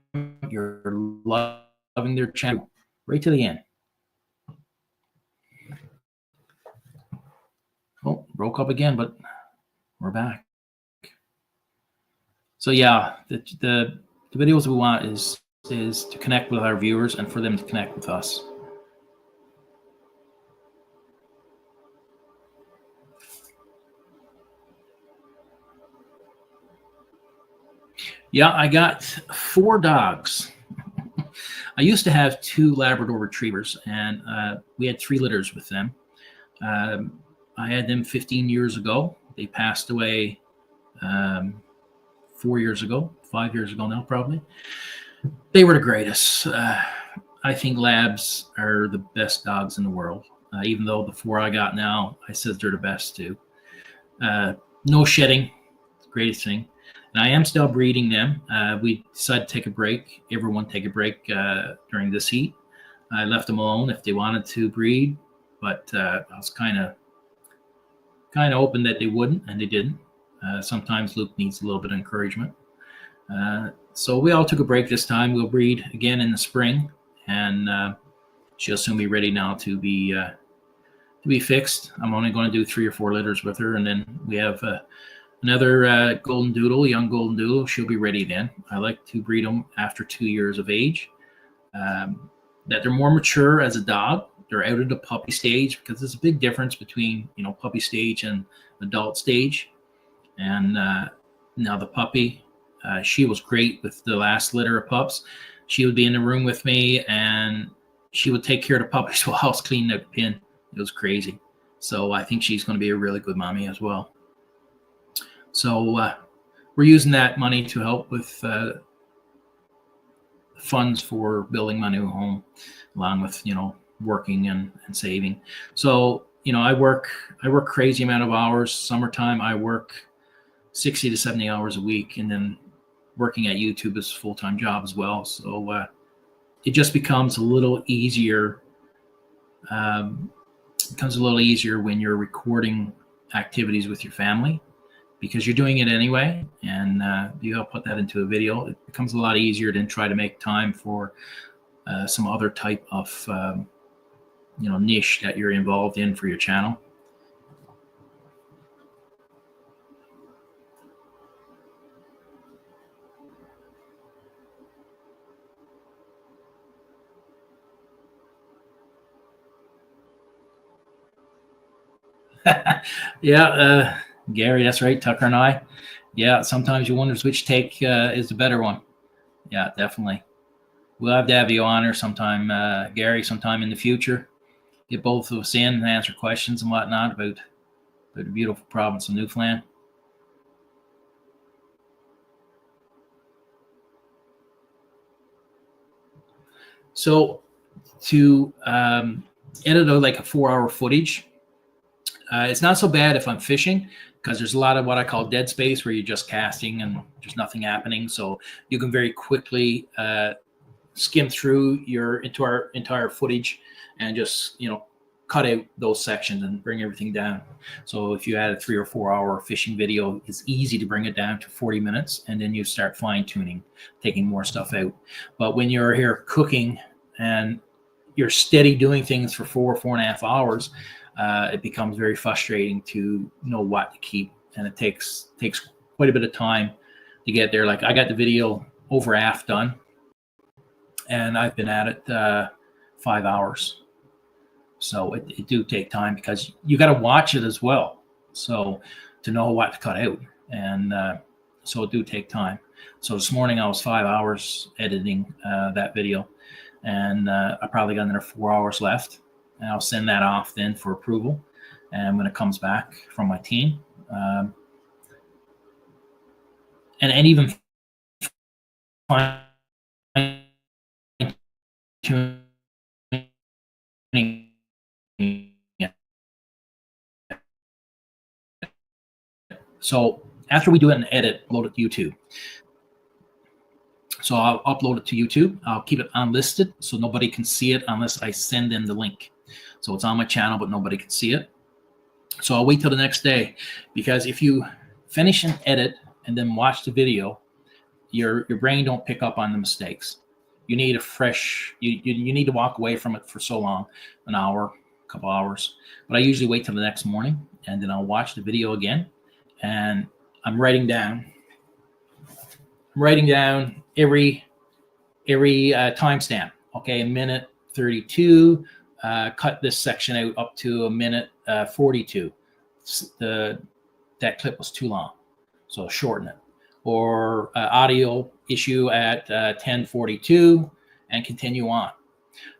you're loving their channel right to the end. Oh, broke up again, but we're back. So yeah, the videos we want is to connect with our viewers and for them to connect with us. Yeah, I got 4 dogs. I used to have 2 Labrador retrievers, and we had 3 litters with them. I had them 15 years ago. They passed away 4 years ago, 5 years ago now, probably. They were the greatest. I think Labs are the best dogs in the world, even though the 4 I got now, I said they're the best too. No shedding, greatest thing. And I am still breeding them. We decided to take a break. Everyone take a break during this heat. I left them alone if they wanted to breed, but I was kind of kind of hoping that they wouldn't, and they didn't. Sometimes Luke needs a little bit of encouragement. So we all took a break this time. We'll breed again in the spring, and she'll soon be ready now to be fixed. I'm only going to do 3 or 4 litters with her, and then we have another golden doodle, young golden doodle. She'll be ready then. I like to breed them after 2 years of age. That they're more mature as a dog. They're out of the puppy stage, because there's a big difference between puppy stage and adult stage. And now the puppy, she was great with the last litter of pups. She would be in the room with me, and she would take care of the puppies while I was cleaning out the pen. It was crazy. So I think she's going to be a really good mommy as well. So we're using that money to help with funds for building my new home, along with working and saving. So I work crazy amount of hours. Summertime I work 60 to 70 hours a week, and then working at YouTube is a full-time job as well. So it just becomes a little easier. Becomes a little easier when you're recording activities with your family, because you're doing it anyway, and you help put that into a video. It becomes a lot easier than try to make time for some other type of niche that you're involved in for your channel. Yeah, Gary, that's right. Tucker and I. Yeah, sometimes you wonder which take is the better one. Yeah, definitely. We'll have to have you on here sometime, Gary, sometime in the future. Get both of us in and answer questions and whatnot about the beautiful province of Newfoundland. So to edit out like a 4-hour footage, it's not so bad if I'm fishing, because there's a lot of what I call dead space where you're just casting and there's nothing happening. So you can very quickly skim through your entire footage and just cut out those sections and bring everything down. So if you had a 3 or 4 hour fishing video, it's easy to bring it down to 40 minutes, and then you start fine tuning, taking more stuff out. But when you're here cooking and you're steady doing things for 4.5 hours, it becomes very frustrating to know what to keep, and it takes quite a bit of time to get there. Like I got the video over half done, and I've been at it 5 hours. So it do take time, because you got to watch it as well, so to know what to cut out, and so it do take time. So this morning I was 5 hours editing that video, and I probably got another 4 hours left, and I'll send that off then for approval. And when it comes back from my team, and even fine tuning. So after we do it and edit, load it to YouTube. So I'll upload it to YouTube. I'll keep it unlisted so nobody can see it unless I send them the link. So it's on my channel, but nobody can see it. So I'll wait till the next day, because if you finish and edit and then watch the video, your brain don't pick up on the mistakes. You need a fresh, you need to walk away from it for so long, an hour, a couple hours. But I usually wait till the next morning, and then I'll watch the video again, and I'm writing down every timestamp. Okay, a minute 32. Cut this section out up to a minute 42. That clip was too long, so shorten it. Or audio issue at 10:42, and continue on.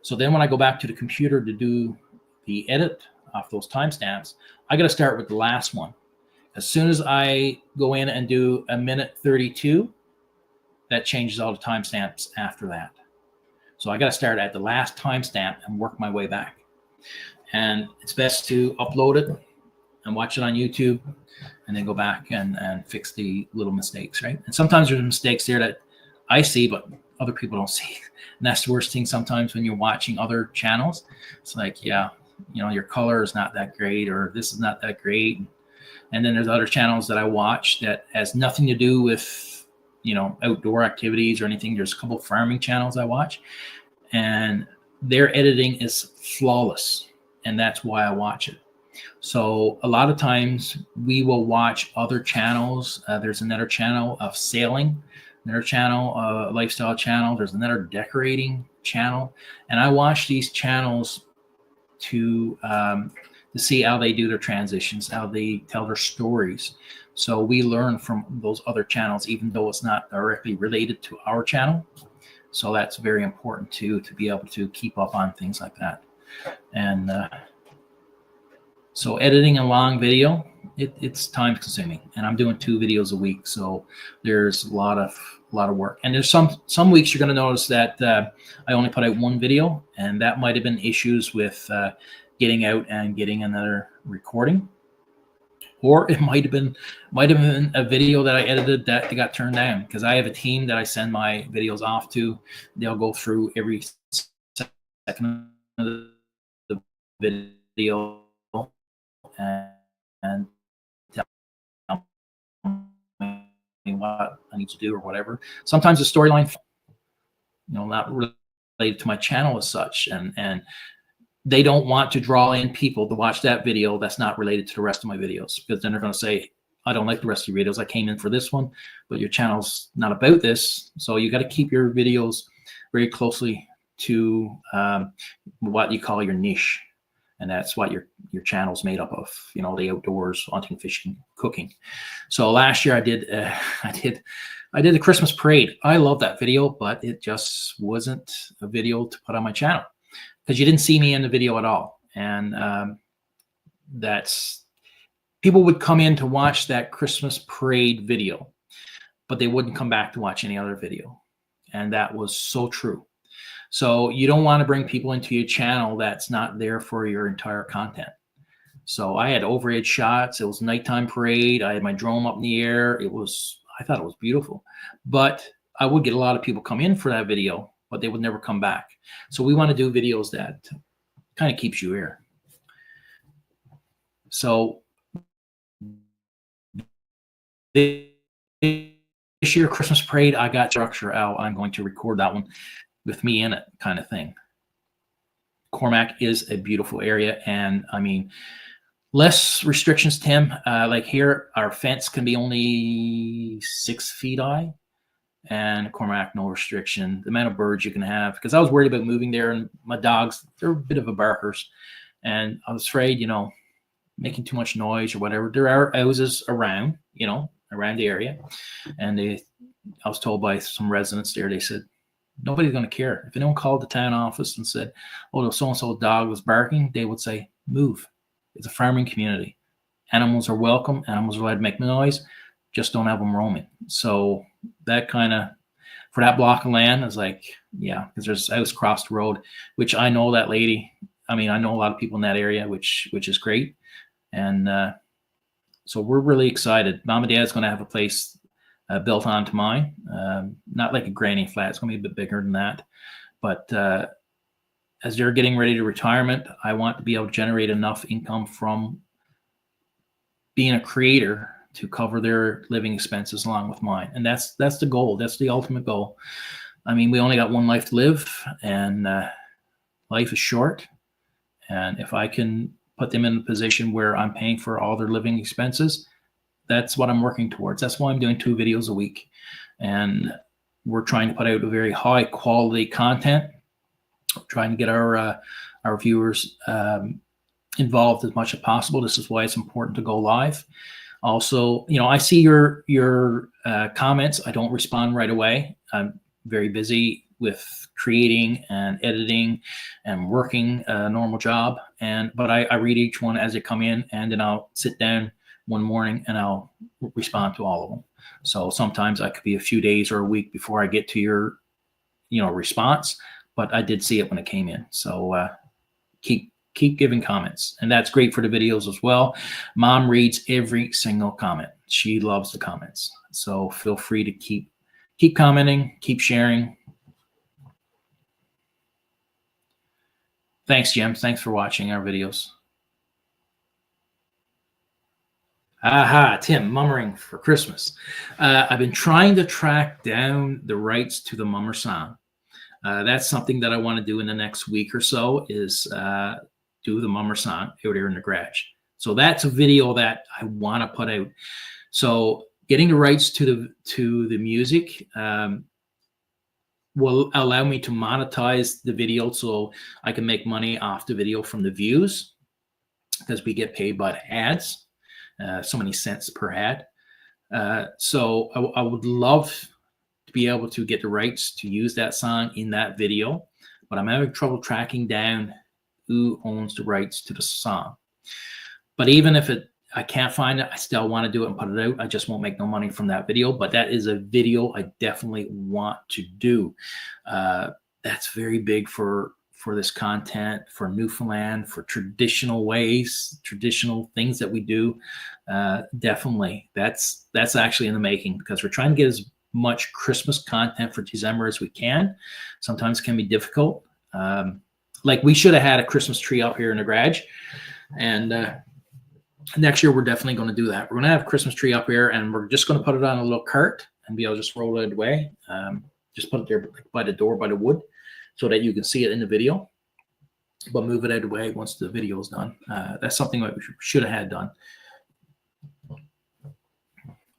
So then when I go back to the computer to do the edit off those timestamps, I got to start with the last one. As soon as I go in and do a minute 32, that changes all the timestamps after that. So I got to start at the last timestamp and work my way back. And it's best to upload it and watch it on YouTube, and then go back and fix the little mistakes, right? And sometimes there's mistakes there that I see, but other people don't see. And that's the worst thing sometimes when you're watching other channels. It's like, yeah, your color is not that great, or this is not that great. And then there's other channels that I watch that has nothing to do with, you know, outdoor activities or anything. There's a couple of farming channels I watch, and their editing is flawless, and that's why I watch it. So a lot of times we will watch other channels. There's another channel of sailing, another channel, lifestyle channel. There's another decorating channel, and I watch these channels to see how they do their transitions, how they tell their stories. So we learn from those other channels, even though it's not directly related to our channel. So that's very important too, to be able to keep up on things like that. And so editing a long video, it's time consuming, and I'm doing 2 videos a week. So there's a lot of work. And there's some weeks you're going to notice that I only put out 1 video, and that might have been issues with getting out and getting another recording, or it might have been a video that I edited that got turned down, because I have a team that I send my videos off to. They'll go through every second of the video and tell me what I need to do or whatever. Sometimes the storyline, you know, not related to my channel as such, and they don't want to draw in people to watch that video that's not related to the rest of my videos, because then they're going to say, I don't like the rest of your videos. I came in for this one, but your channel's not about this. So you got to keep your videos very closely to what you call your niche. And that's what your channel's made up of, you know, the outdoors, hunting, fishing, cooking. So last year I did the Christmas parade. I love that video, but it just wasn't a video to put on my channel, because you didn't see me in the video at all. And that's, people would come in to watch that Christmas parade video, but they wouldn't come back to watch any other video. And that was so true. So you don't want to bring people into your channel that's not there for your entire content. So I had overhead shots. It was nighttime parade. I had my drone up in the air. I thought it was beautiful, but I would get a lot of people come in for that video, but they would never come back. So we want to do videos that kind of keeps you here. So this year Christmas parade, I got structure out. I'm going to record that one with me in it, kind of thing. Cormac is a beautiful area, and I mean, less restrictions, Tim. Like here, our fence can be only 6 feet high, and Cormac, no restriction. The amount of birds you can have, because I was worried about moving there, and my dogs, they're a bit of a barkers, and I was afraid, you know, making too much noise or whatever. There are houses around, you know, around the area, and I was told by some residents there, they said, nobody's going to care. If anyone called the town office and said, oh, the so-and-so dog was barking, they would say, move. It's a farming community. Animals are welcome. Animals are allowed to make noise. Just don't have them roaming. So that kind of, for that block of land, is like, yeah, because there's a house across the road, which I know that lady. I mean, I know a lot of people in that area, which is great. And so we're really excited. Mom and Dad's going to have a place built onto mine, not like a granny flat. It's going to be a bit bigger than that. But as they're getting ready to retirement, I want to be able to generate enough income from being a creator to cover their living expenses along with mine. And that's the goal. That's the ultimate goal. I mean, we only got one life to live, and life is short. And if I can put them in a position where I'm paying for all their living expenses, that's what I'm working towards. That's why I'm doing 2 videos a week. And we're trying to put out a very high quality content, trying to get our viewers involved as much as possible. This is why it's important to go live. Also, you know, I see your comments. I don't respond right away. I'm very busy with creating and editing and working a normal job. But I read each one as they come in, and then I'll sit down one morning and I'll respond to all of them. So sometimes I could be a few days or a week before I get to your, you know, response, but I did see it when it came in. So keep giving comments, and that's great for the videos as well. Mom reads every single comment. She loves the comments. So feel free to keep commenting, keep sharing. Thanks, Jim. Thanks for watching our videos. Aha, Tim, mummering for Christmas. I've been trying to track down the rights to the Mummer song. That's something that I want to do in the next week or so is do the Mummer song out here in the garage. So that's a video that I want to put out. So getting the rights to the music will allow me to monetize the video so I can make money off the video from the views because we get paid by the ads, so many cents per ad. So I would love to be able to get the rights to use that song in that video, but I'm having trouble tracking down who owns the rights to the song. But even if I can't find it, I still want to do it and put it out. I just won't make no money from that video, but that is a video I definitely want to do. That's very big for this content, for Newfoundland, for traditional ways, traditional things that we do. Definitely, that's actually in the making because we're trying to get as much Christmas content for December as we can. Sometimes it can be difficult. Like we should have had a Christmas tree up here in the garage, and next year we're definitely going to do that. We're going to have a Christmas tree up here, and we're just going to put it on a little cart and be able to just roll it away. Just put it there by the door, by the wood, so that you can see it in the video, but move it out of the way once the video is done. That's something that we should have had done.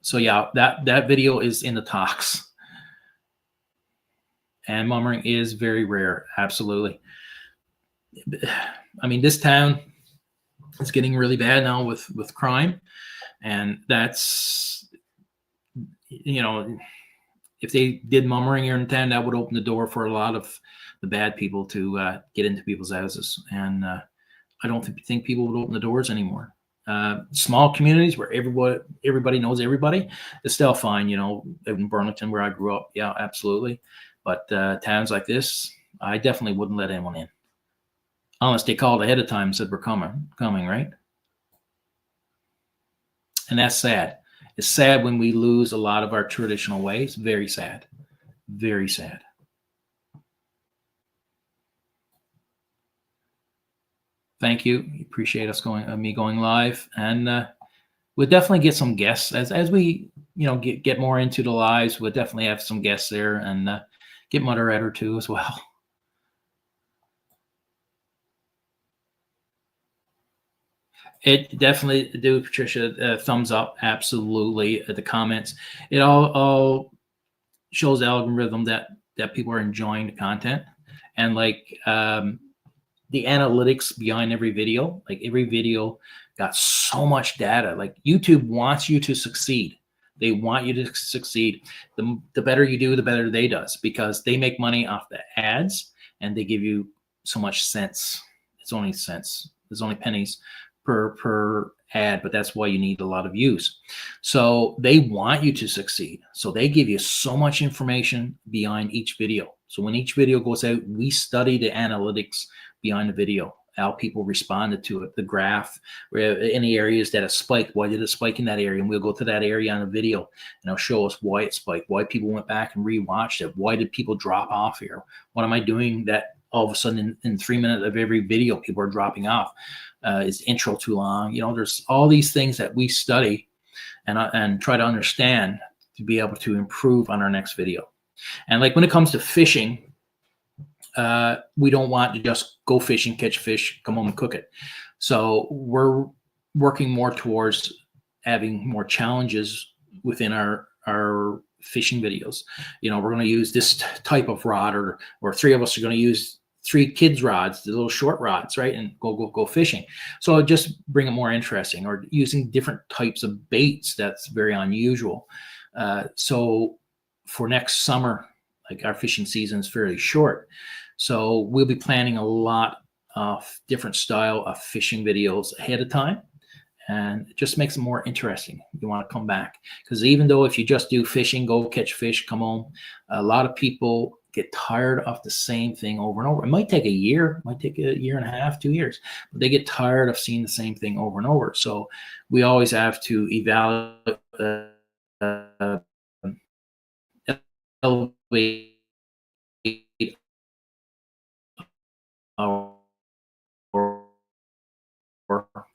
So yeah, that video is in the talks. And mummering is very rare, absolutely. I mean, this town is getting really bad now with crime, and that's, you know, if they did mummering here in town, that would open the door for a lot of the bad people to get into people's houses. And I don't think people would open the doors anymore. Small communities where everybody knows everybody is still fine. You know, in Burlington where I grew up, yeah, absolutely. But towns like this, I definitely wouldn't let anyone in unless they called ahead of time and said we're coming, right? And that's sad. It's sad when we lose a lot of our traditional ways. Very sad. Very sad. Thank you. Appreciate us me going live, and we'll definitely get some guests as we get more into the lives. We'll definitely have some guests there, and get Mother Edder too as well. It definitely do, Patricia. Thumbs up, absolutely. The comments, it all shows the algorithm that people are enjoying the content, and like the analytics behind every video. Like every video got so much data. Like YouTube wants you to succeed. They want you to succeed. The better you do, the better they does, because they make money off the ads and they give you so much cents. It's only cents. There's only pennies per ad, but that's why you need a lot of views. So they want you to succeed. So they give you so much information behind each video. So when each video goes out, we study the analytics behind the video, how people responded to it, the graph, any areas that have spiked. Why did it spike in that area? And we'll go to that area on the video and it'll show us why it spiked, why people went back and rewatched it. Why did people drop off here? What am I doing that all of a sudden in 3 minutes of every video, people are dropping off? Is the intro too long? There's all these things that we study and try to understand to be able to improve on our next video. And like when it comes to fishing, we don't want to just go fishing, catch fish, come home and cook it. So we're working more towards having more challenges within our fishing videos. We're going to use this type of rod, or three of us are going to use 3 kids rods, the little short rods, right? And go fishing. So just bring it more interesting, or using different types of baits. That's very unusual. So for next summer, like our fishing season is fairly short. So we'll be planning a lot of different style of fishing videos ahead of time. And it just makes it more interesting. You want to come back, because even though if you just do fishing, go catch fish, come home, a lot of people get tired of the same thing over and over. It might take a year, might take a year and a half, 2 years, but they get tired of seeing the same thing over and over. So we always have to evaluate, elevate our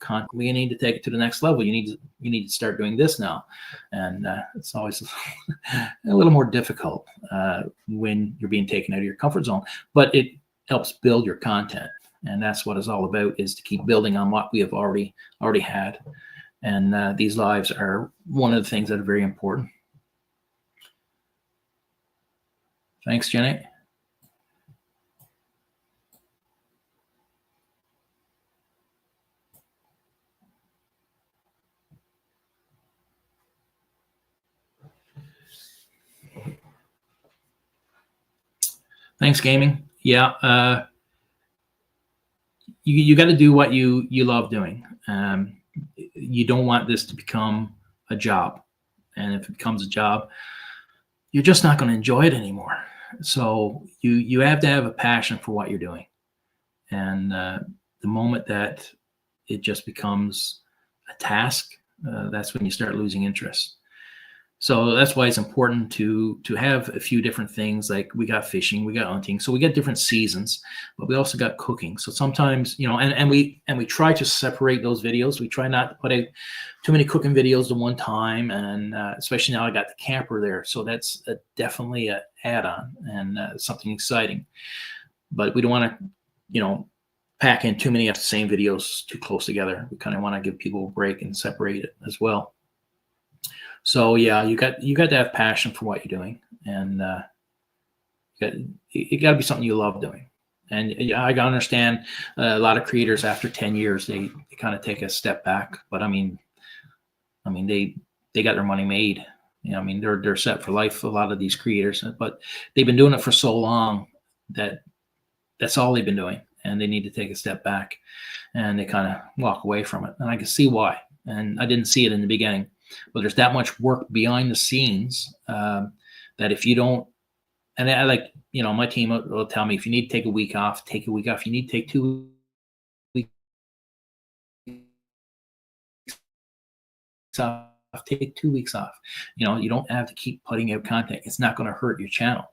content. We need to take it to the next level. You need to start doing this now. And it's always a little more difficult when you're being taken out of your comfort zone, but it helps build your content. And that's what it's all about, is to keep building on what we have already had. And these lives are one of the things that are very important. Thanks, Jenny. Thanks, gaming. Yeah, you got to do what you love doing. You don't want this to become a job, and if it becomes a job, you're just not going to enjoy it anymore. So you have to have a passion for what you're doing, and the moment that it just becomes a task, that's when you start losing interest. So that's why it's important to have a few different things. Like we got fishing, we got hunting, so we get different seasons, but we also got cooking. So sometimes, and we try to separate those videos. We try not to put out too many cooking videos at one time, and especially now I got the camper there, so that's definitely an add-on and something exciting. But we don't want to, pack in too many of the same videos too close together. We kind of want to give people a break and separate it as well. So yeah, you got to have passion for what you're doing, and it got to be something you love doing. And I understand a lot of creators after 10 years they kind of take a step back, but I mean they got their money made. They're set for life. A lot of these creators, but they've been doing it for so long that that's all they've been doing, and they need to take a step back, and they kind of walk away from it. And I can see why. And I didn't see it in the beginning. But there's that much work behind the scenes that if you don't, and I my team will tell me, if you need to take a week off, take a week off. You need to take 2 weeks off, take 2 weeks off. You don't have to keep putting out content. It's not going to hurt your channel.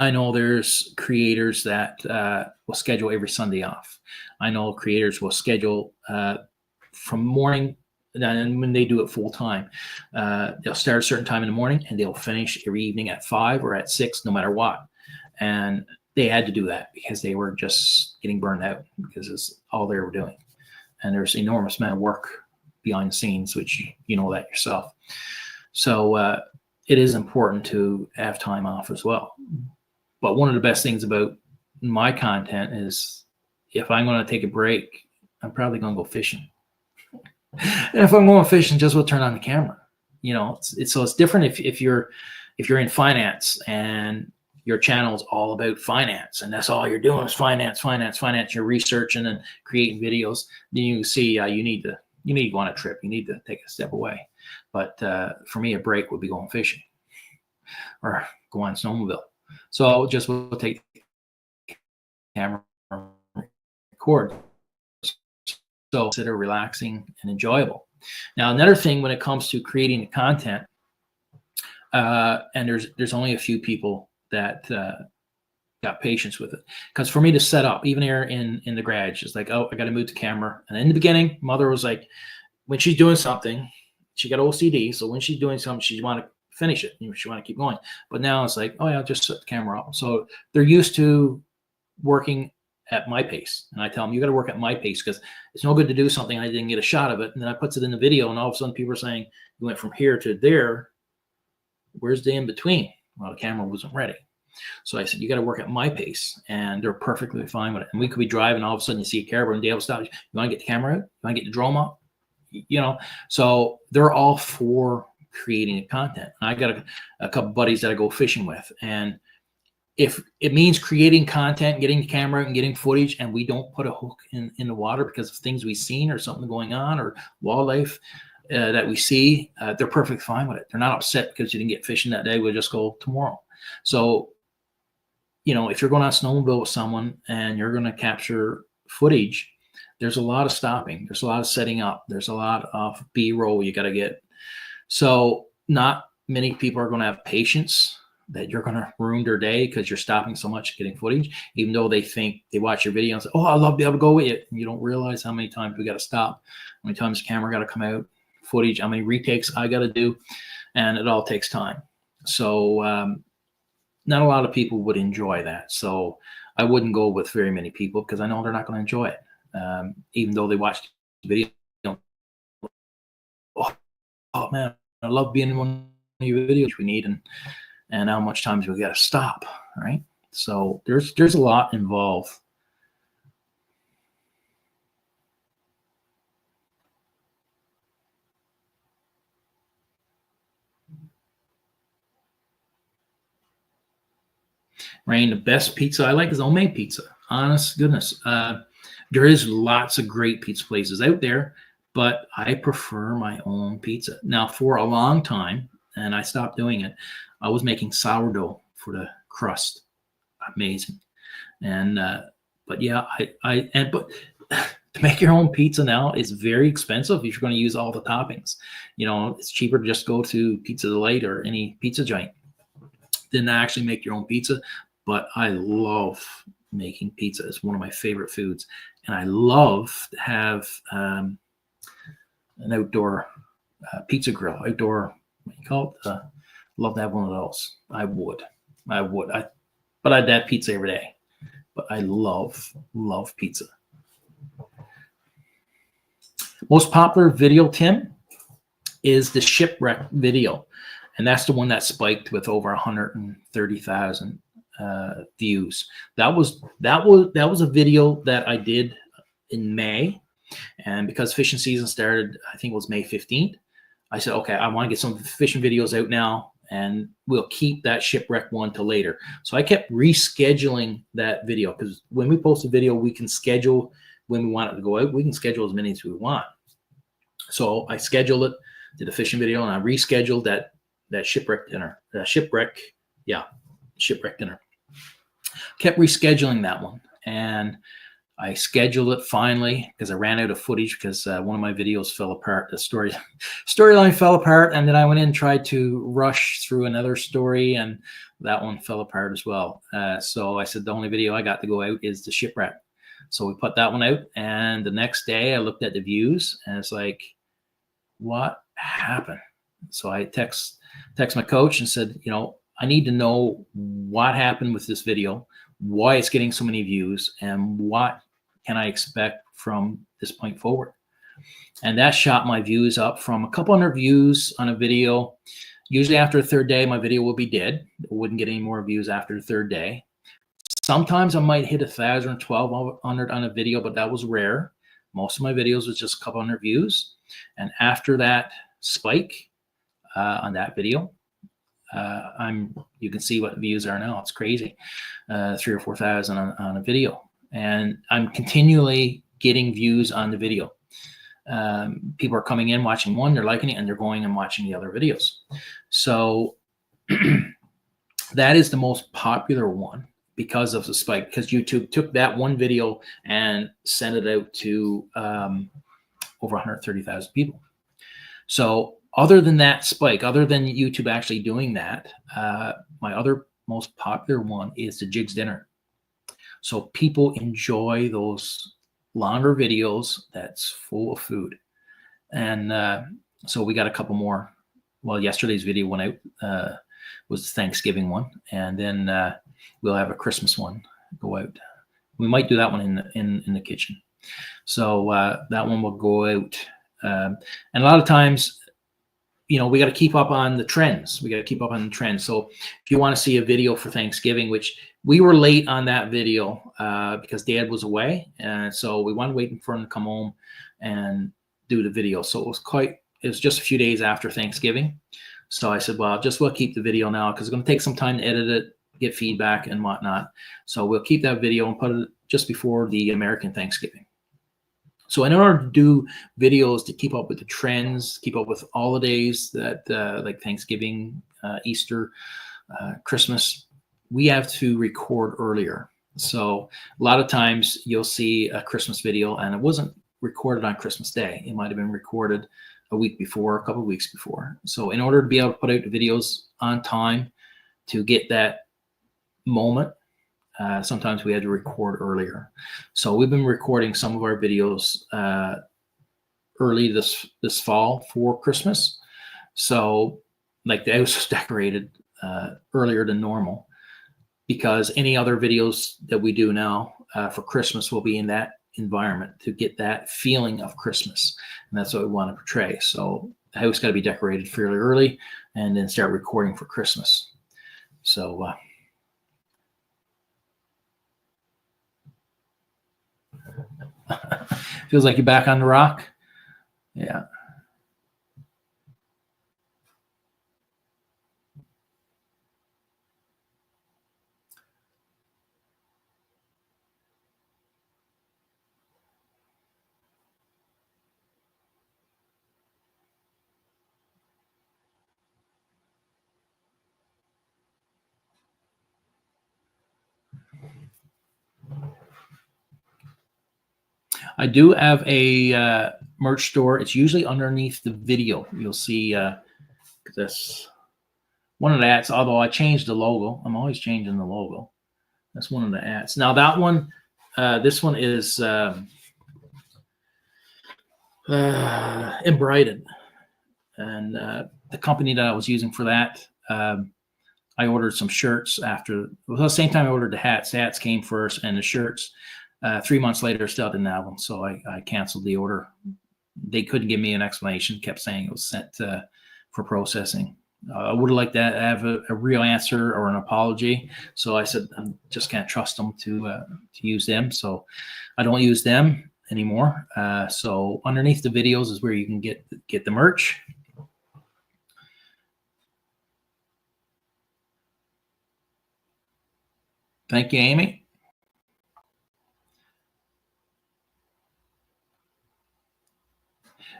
I know there's creators that will schedule every Sunday off. I know creators will schedule from morning, and when they do it full time, they'll start a certain time in the morning and they'll finish every evening at 5 or at 6, no matter what. And they had to do that because they were just getting burned out, because it's all they were doing. And there's an enormous amount of work behind the scenes, which you know that yourself. So it is important to have time off as well. But one of the best things about my content is, if I'm going to take a break, I'm probably going to go fishing. And if I'm going fishing, just will turn on the camera. It's different if you're in finance and your channel is all about finance, and that's all you're doing is finance. You're researching and creating videos. Then you see you need to go on a trip. You need to take a step away. But for me, a break would be going fishing or go on snowmobile. So just will take the camera, record. So consider relaxing and enjoyable. Now, another thing when it comes to creating the content, and there's only a few people that got patience with it. Because for me to set up, even here in the garage, it's like, oh, I got to move the camera. And in the beginning, mother was like, when she's doing something, she got OCD. So when she's doing something, she want to finish it. She want to keep going. But now it's like, oh yeah, I'll just set the camera up. So they're used to working at my pace. And I tell them, you got to work at my pace, because it's no good to do something I didn't get a shot of it, and then I puts it in the video, and all of a sudden people are saying, you went from here to there. Where's the in between? Well, the camera wasn't ready. So I said, you got to work at my pace, and they're perfectly fine with it. And we could be driving, all of a sudden you see a caribou, and Dale stops. You want to get the camera out? You want to get the drone up? So they're all for creating the content. And I got a couple buddies that I go fishing with, and if it means creating content, getting the camera out and getting footage, and we don't put a hook in the water because of things we've seen or something going on or wildlife that we see, they're perfectly fine with it. They're not upset because you didn't get fishing that day. We'll just go tomorrow. So, if you're going on a snowmobile with someone and you're going to capture footage, there's a lot of stopping. There's a lot of setting up. There's a lot of B-roll you got to get. So not many people are going to have patience that you're going to ruin their day because you're stopping so much getting footage, even though they think they watch your video and say, oh, I'd love to be able to go with it. And you don't realize how many times we got to stop, how many times the camera got to come out, footage, how many retakes I got to do, and it all takes time. So not a lot of people would enjoy that. So I wouldn't go with very many people because I know they're not going to enjoy it. Even though they watched the video, oh man, I love being in one of your videos we need, and how much times we got to stop, right? So there's a lot involved. Rain, the best pizza I like is homemade pizza. Honest goodness. There is lots of great pizza places out there, but I prefer my own pizza. Now, for a long time, and I stopped doing it, I was making sourdough for the crust. Amazing. And but yeah, but to make your own pizza now is very expensive if you're going to use all the toppings. You know, it's cheaper to just go to Pizza Delight or any pizza joint than actually make your own pizza. But I love making pizza. It's one of my favorite foods. And I love to have an outdoor pizza grill, outdoor, what do you call it? Love to have one of those. I would. But I'd have pizza every day. But I love pizza. Most popular video, Tim, is the shipwreck video. And that's the one that spiked with over 130,000 views. That was a video that I did in May, and because fishing season started, I think it was May 15th. I said, okay, I want to get some fishing videos out now, and we'll keep that shipwreck one till later. So I kept rescheduling that video because when we post a video, we can schedule when we want it to go out. We can schedule as many as we want. So I scheduled it, did a fishing video, and I rescheduled that shipwreck dinner, shipwreck dinner. Kept rescheduling that one, and I scheduled it finally because I ran out of footage because one of my videos fell apart. The storyline fell apart, and then I went in and tried to rush through another story, and that one fell apart as well. So I said the only video I got to go out is the shipwreck. So we put that one out, and the next day I looked at the views, and it's like, what happened? So I text my coach and said, you know, I need to know what happened with this video, why it's getting so many views, and what can I expect from this point forward. And that shot my views up from a couple hundred views on a video. Usually after the third day, my video will be dead. It wouldn't get any more views after the third day. Sometimes I might hit 1,000, 1,200 on a video, but that was rare. Most of my videos was just a couple hundred views. And after that spike on that video, you can see what the views are now. It's crazy, 3,000 or 4,000 on a video, and I'm continually getting views on the video. People are coming in, watching one, they're liking it, and they're going and watching the other videos. So that is the most popular one because of the spike, because YouTube took that one video and sent it out to over 130,000 people. So other than that spike, other than YouTube actually doing that, my other most popular one is the Jigs Dinner. So people enjoy those longer videos that's full of food. And so we got a couple more. Well, yesterday's video went out, was the Thanksgiving one. And then we'll have a Christmas one go out. We might do that one in the kitchen. So that one will go out. And a lot of times, you know, we got to keep up on the trends. So if you want to see a video for Thanksgiving, which we were late on that video because Dad was away. And so we wanted waiting for him to come home and do the video. So it was just a few days after Thanksgiving. So I said, well, we'll keep the video now because it's going to take some time to edit it, get feedback and whatnot. So we'll keep that video and put it just before the American Thanksgiving. So in order to do videos to keep up with the trends, keep up with holidays that like Thanksgiving, Easter, Christmas, we have to record earlier. So a lot of times you'll see a Christmas video and it wasn't recorded on Christmas Day. It might have been recorded a week before, a couple of weeks before. So in order to be able to put out the videos on time to get that moment. Sometimes we had to record earlier. So we've been recording some of our videos early this fall for Christmas. So like the house was decorated earlier than normal, because any other videos that we do now for Christmas will be in that environment to get that feeling of Christmas. And that's what we want to portray. So the house got to be decorated fairly early and then start recording for Christmas. So feels like you're back on the rock. Yeah. I do have a merch store. It's usually underneath the video. You'll see this one of the ads, although I changed the logo. I'm always changing the logo. That's one of the ads. Now that one, this one is embroidered. And the company that I was using for that, I ordered some shirts after, well, the same time I ordered the hats. The hats came first and the shirts. 3 months later, still didn't have them. So I canceled the order. They couldn't give me an explanation, kept saying it was sent for processing. I would have liked to have a real answer or an apology. So I said, I just can't trust them to use them. So I don't use them anymore. So underneath the videos is where you can get the merch. Thank you, Amy.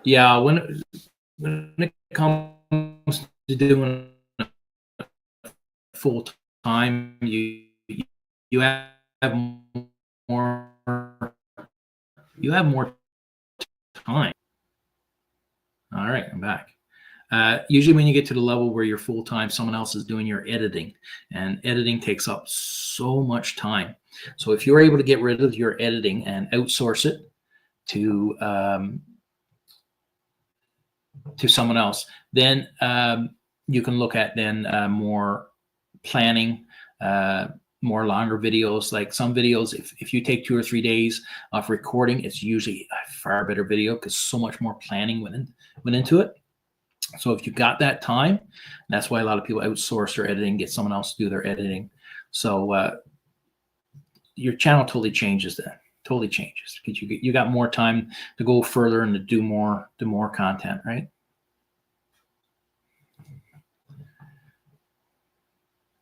Yeah, when it comes to doing full time, you have more time. All right, I'm back. Usually when you get to the level where you're full time, someone else is doing your editing, and editing takes up so much time. So if you're able to get rid of your editing and outsource it to someone else, then you can look at then more planning, more longer videos. Like some videos, if you take 2 or 3 days of recording, it's usually a far better video because so much more planning went into it. So if you got that time, that's why a lot of people outsource their editing, get someone else to do their editing. So your channel totally changes then. Totally changes because you got more time to go further and to do more content, right?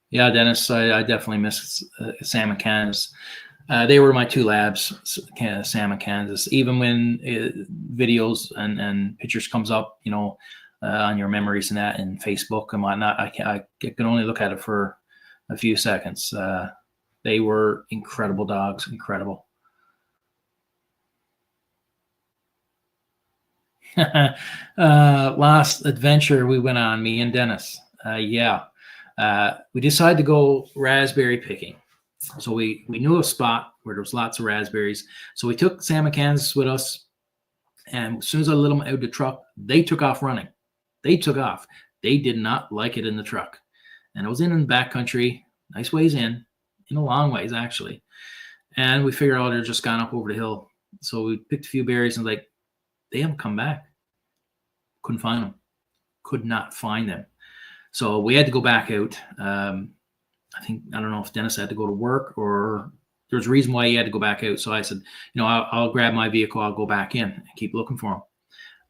Yeah, Dennis, I definitely miss Sam and Kansas. They were my two labs, Sam and Kansas. Even when videos and pictures comes up, you know, on your memories and that, and Facebook and whatnot, I can only look at it for a few seconds. They were incredible dogs, incredible. Last adventure we went on, me and Dennis. We decided to go raspberry picking. So we knew a spot where there was lots of raspberries. So we took Sam and Kansas with us. And as soon as I let them out of the truck, they took off running. They took off. They did not like it in the truck. And I was in the backcountry, nice ways in a long ways, actually. And we figured out they're just gone up over the hill. So we picked a few berries and like, they haven't come back. Couldn't find them. Could not find them. So we had to go back out. I don't know if Dennis had to go to work or there's a reason why he had to go back out. So I said, you know, I'll grab my vehicle. I'll go back in and keep looking for him.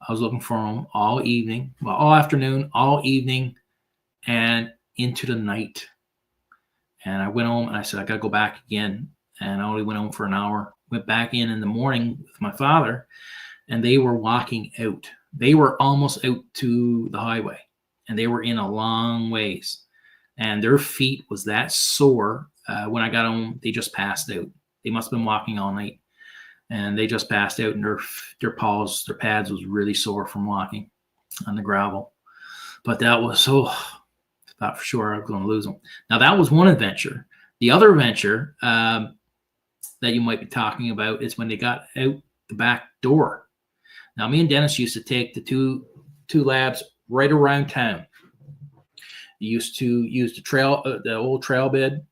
I was looking for him all evening, well, all afternoon, all evening, and into the night. And I went home and I said, I got to go back again. And I only went home for an hour. Went back in the morning with my father, and they were walking out. They were almost out to the highway, and they were in a long ways. And their feet was that sore. When I got home, they just passed out. They must have been walking all night. And they just passed out, and their pads was really sore from walking on the gravel. But that was Thought for sure I was going to lose them. Now that was one adventure. The other adventure that you might be talking about is when they got out the back door. Now, me and Dennis used to take the two labs right around town. You used to use the old trail bed,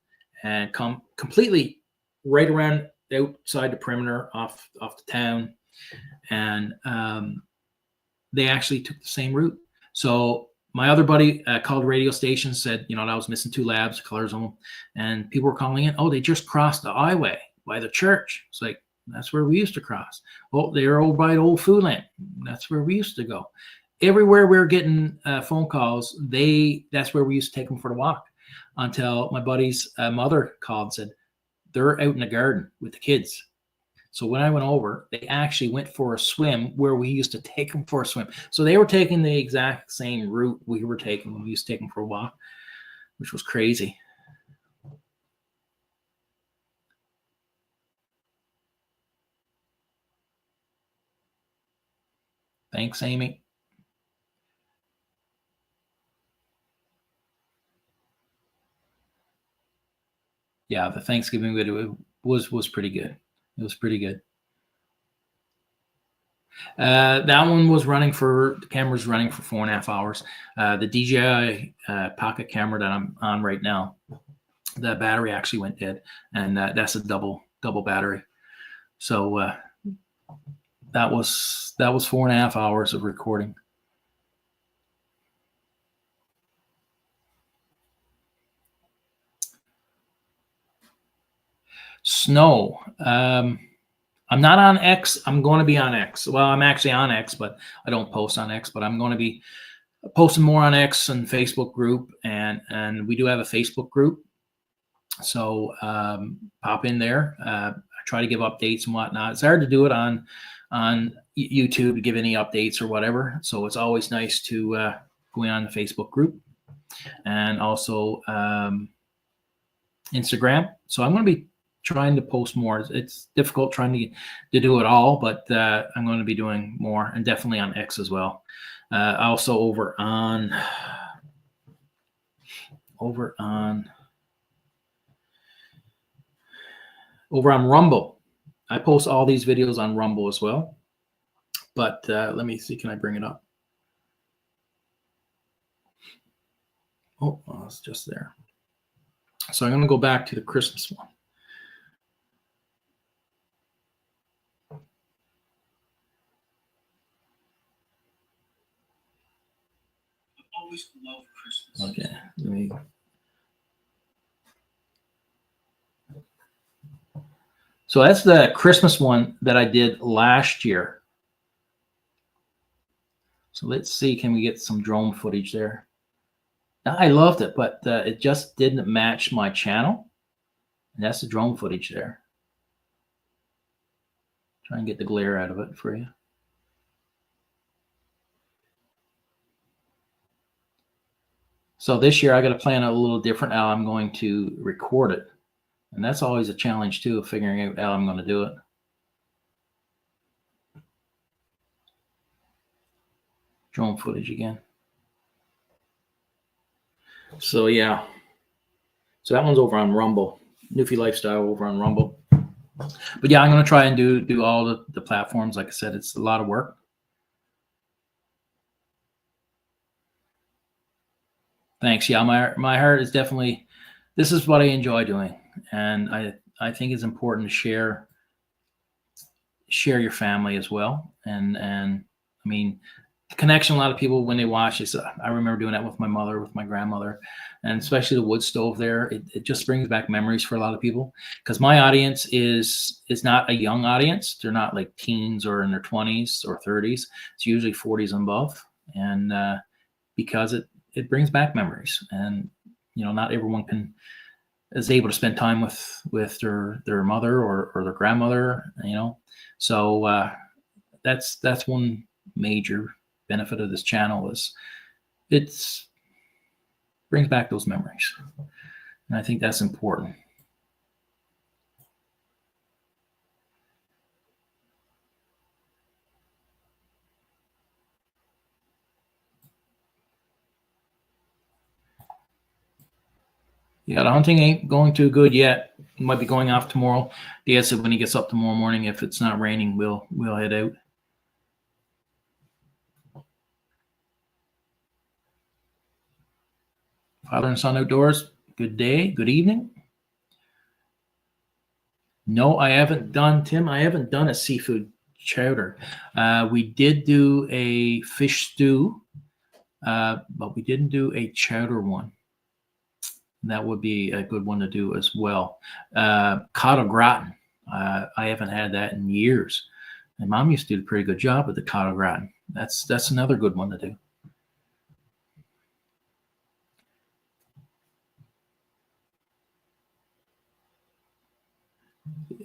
and come completely right around outside the perimeter off the town, and they actually took the same route. So my other buddy called the radio station, said, that I was missing 2 labs, colors on them, and people were calling in. Oh, they just crossed the highway by the church. It's like, that's where we used to cross. Well, they're over by the old food lamp. That's where we used to go. Everywhere we were getting phone calls, that's where we used to take them for the walk, until my buddy's mother called and said, they're out in the garden with the kids. So when I went over, they actually went for a swim where we used to take them for a swim. So they were taking the exact same route we were taking when we used to take them for a walk, which was crazy. Thanks, Amy. Yeah, the Thanksgiving video was pretty good. It was pretty good. That one was the camera's running for 4.5 hours. The DJI Pocket camera that I'm on right now, the battery actually went dead, and that's a double battery. So that was 4.5 hours of recording. Snow. I'm not on X. I'm going to be on X. Well, I'm actually on X, but I don't post on X. But I'm going to be posting more on X and Facebook group, and we do have a Facebook group. So pop in there. I try to give updates and whatnot. It's hard to do it on YouTube to give any updates or whatever. So it's always nice to go in on the Facebook group, and also Instagram. So I'm going to be trying to post more. It's difficult trying to do it all, but I'm going to be doing more, and definitely on X as well. Also over on Rumble. I post all these videos on Rumble as well. But let me see, can I bring it up? Oh, it's just there. So I'm going to go back to the Christmas one. Always love Christmas. Okay, let me. So that's the Christmas one that I did last year. So let's see, can we get some drone footage there? I loved it, but it just didn't match my channel. And that's the drone footage there. Try and get the glare out of it for you. So this year I got to plan a little different how I'm going to record it. And that's always a challenge too, of figuring out how I'm going to do it. Drone footage again. So yeah. So that one's over on Rumble. Newfie Lifestyle over on Rumble. But yeah, I'm going to try and do all the platforms. Like I said, it's a lot of work. Thanks. Yeah, my heart is definitely, this is what I enjoy doing. And I think it's important to share your family as well. And I mean, the connection, a lot of people, when they watch this, I remember doing that with my mother, with my grandmother, and especially the wood stove there. It just brings back memories for a lot of people, because my audience is not a young audience. They're not like teens or in their 20s or 30s. It's usually 40s and above. And because it brings back memories, and not everyone is able to spend time with their mother or their grandmother, so that's one major benefit of this channel, is it brings back those memories, and I think that's important. Yeah, the hunting ain't going too good yet. Might be going off tomorrow. Dad said when he gets up tomorrow morning, if it's not raining, we'll head out. Father and son outdoors. Good day. Good evening. No, I haven't done, Tim. I haven't done a seafood chowder. We did do a fish stew, but we didn't do a chowder one. That would be a good one to do as well. Cod au gratin. I haven't had that in years. And Mom used to do a pretty good job with the cod au gratin. That's another good one to do.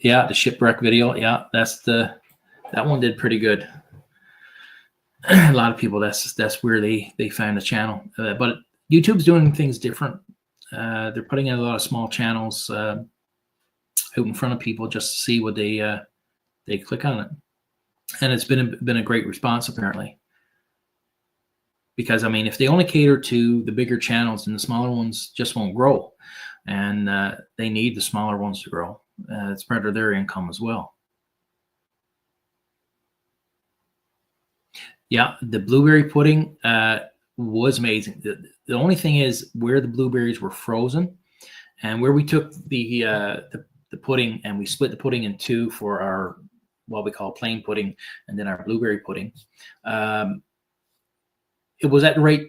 Yeah, the shipwreck video. Yeah, that one did pretty good. A lot of people, that's where they found the channel. But YouTube's doing things different. They're putting in a lot of small channels out in front of people just to see what they click on it, and it's been a great response apparently. Because I mean, if they only cater to the bigger channels, and the smaller ones just won't grow, and they need the smaller ones to grow. It's part of their income as well. Yeah, the blueberry pudding was amazing. The only thing is where the blueberries were frozen, and where we took the pudding and we split the pudding in two for our what we call plain pudding and then our blueberry pudding. It was at the right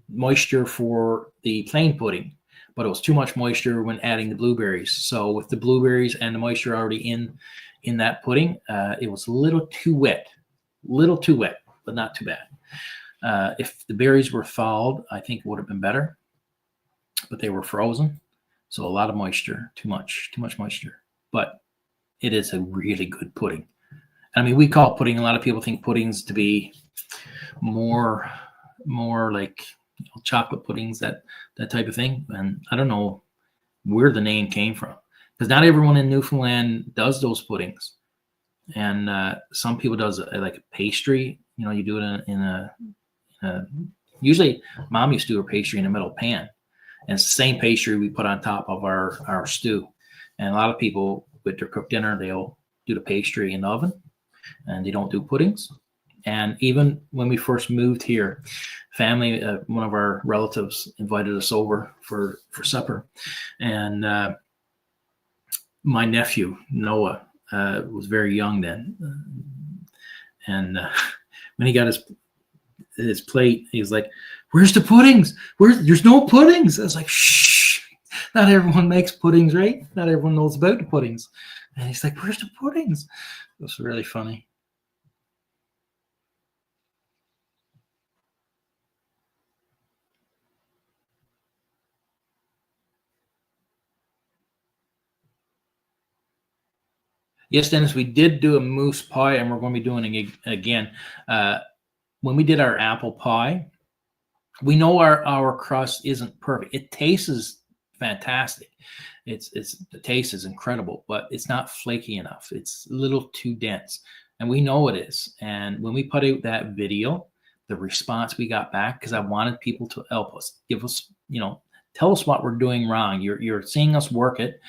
moisture for the plain pudding, but it was too much moisture when adding the blueberries. So with the blueberries and the moisture already in that pudding, it was a little too wet, but not too bad. If the berries were thawed, I think it would have been better, but they were frozen. So a lot of moisture, too much moisture, but it is a really good pudding. I mean, we call pudding, a lot of people think puddings to be more like chocolate puddings, that type of thing. And I don't know where the name came from, because not everyone in Newfoundland does those puddings. And some people does like a pastry. You do it in a usually Mom used to do a pastry in a metal pan, and it's the same pastry we put on top of our stew. And a lot of people with their cooked dinner, they'll do the pastry in the oven, and they don't do puddings. And even when we first moved here, family, one of our relatives invited us over for supper, and my nephew Noah was very young then, and when he got his plate, he was like, "Where's the puddings? There's no puddings." I was like, "Shh! Not everyone makes puddings, right? Not everyone knows about the puddings." And he's like, "Where's the puddings?" It was really funny. Yes, Dennis, we did do a moose pie, and we're going to be doing it again. When we did our apple pie, we know our crust isn't perfect. It tastes fantastic. The taste is incredible, but it's not flaky enough. It's a little too dense, and we know it is. And when we put out that video, the response we got back, because I wanted people to help us, give us, tell us what we're doing wrong. You're seeing us work it.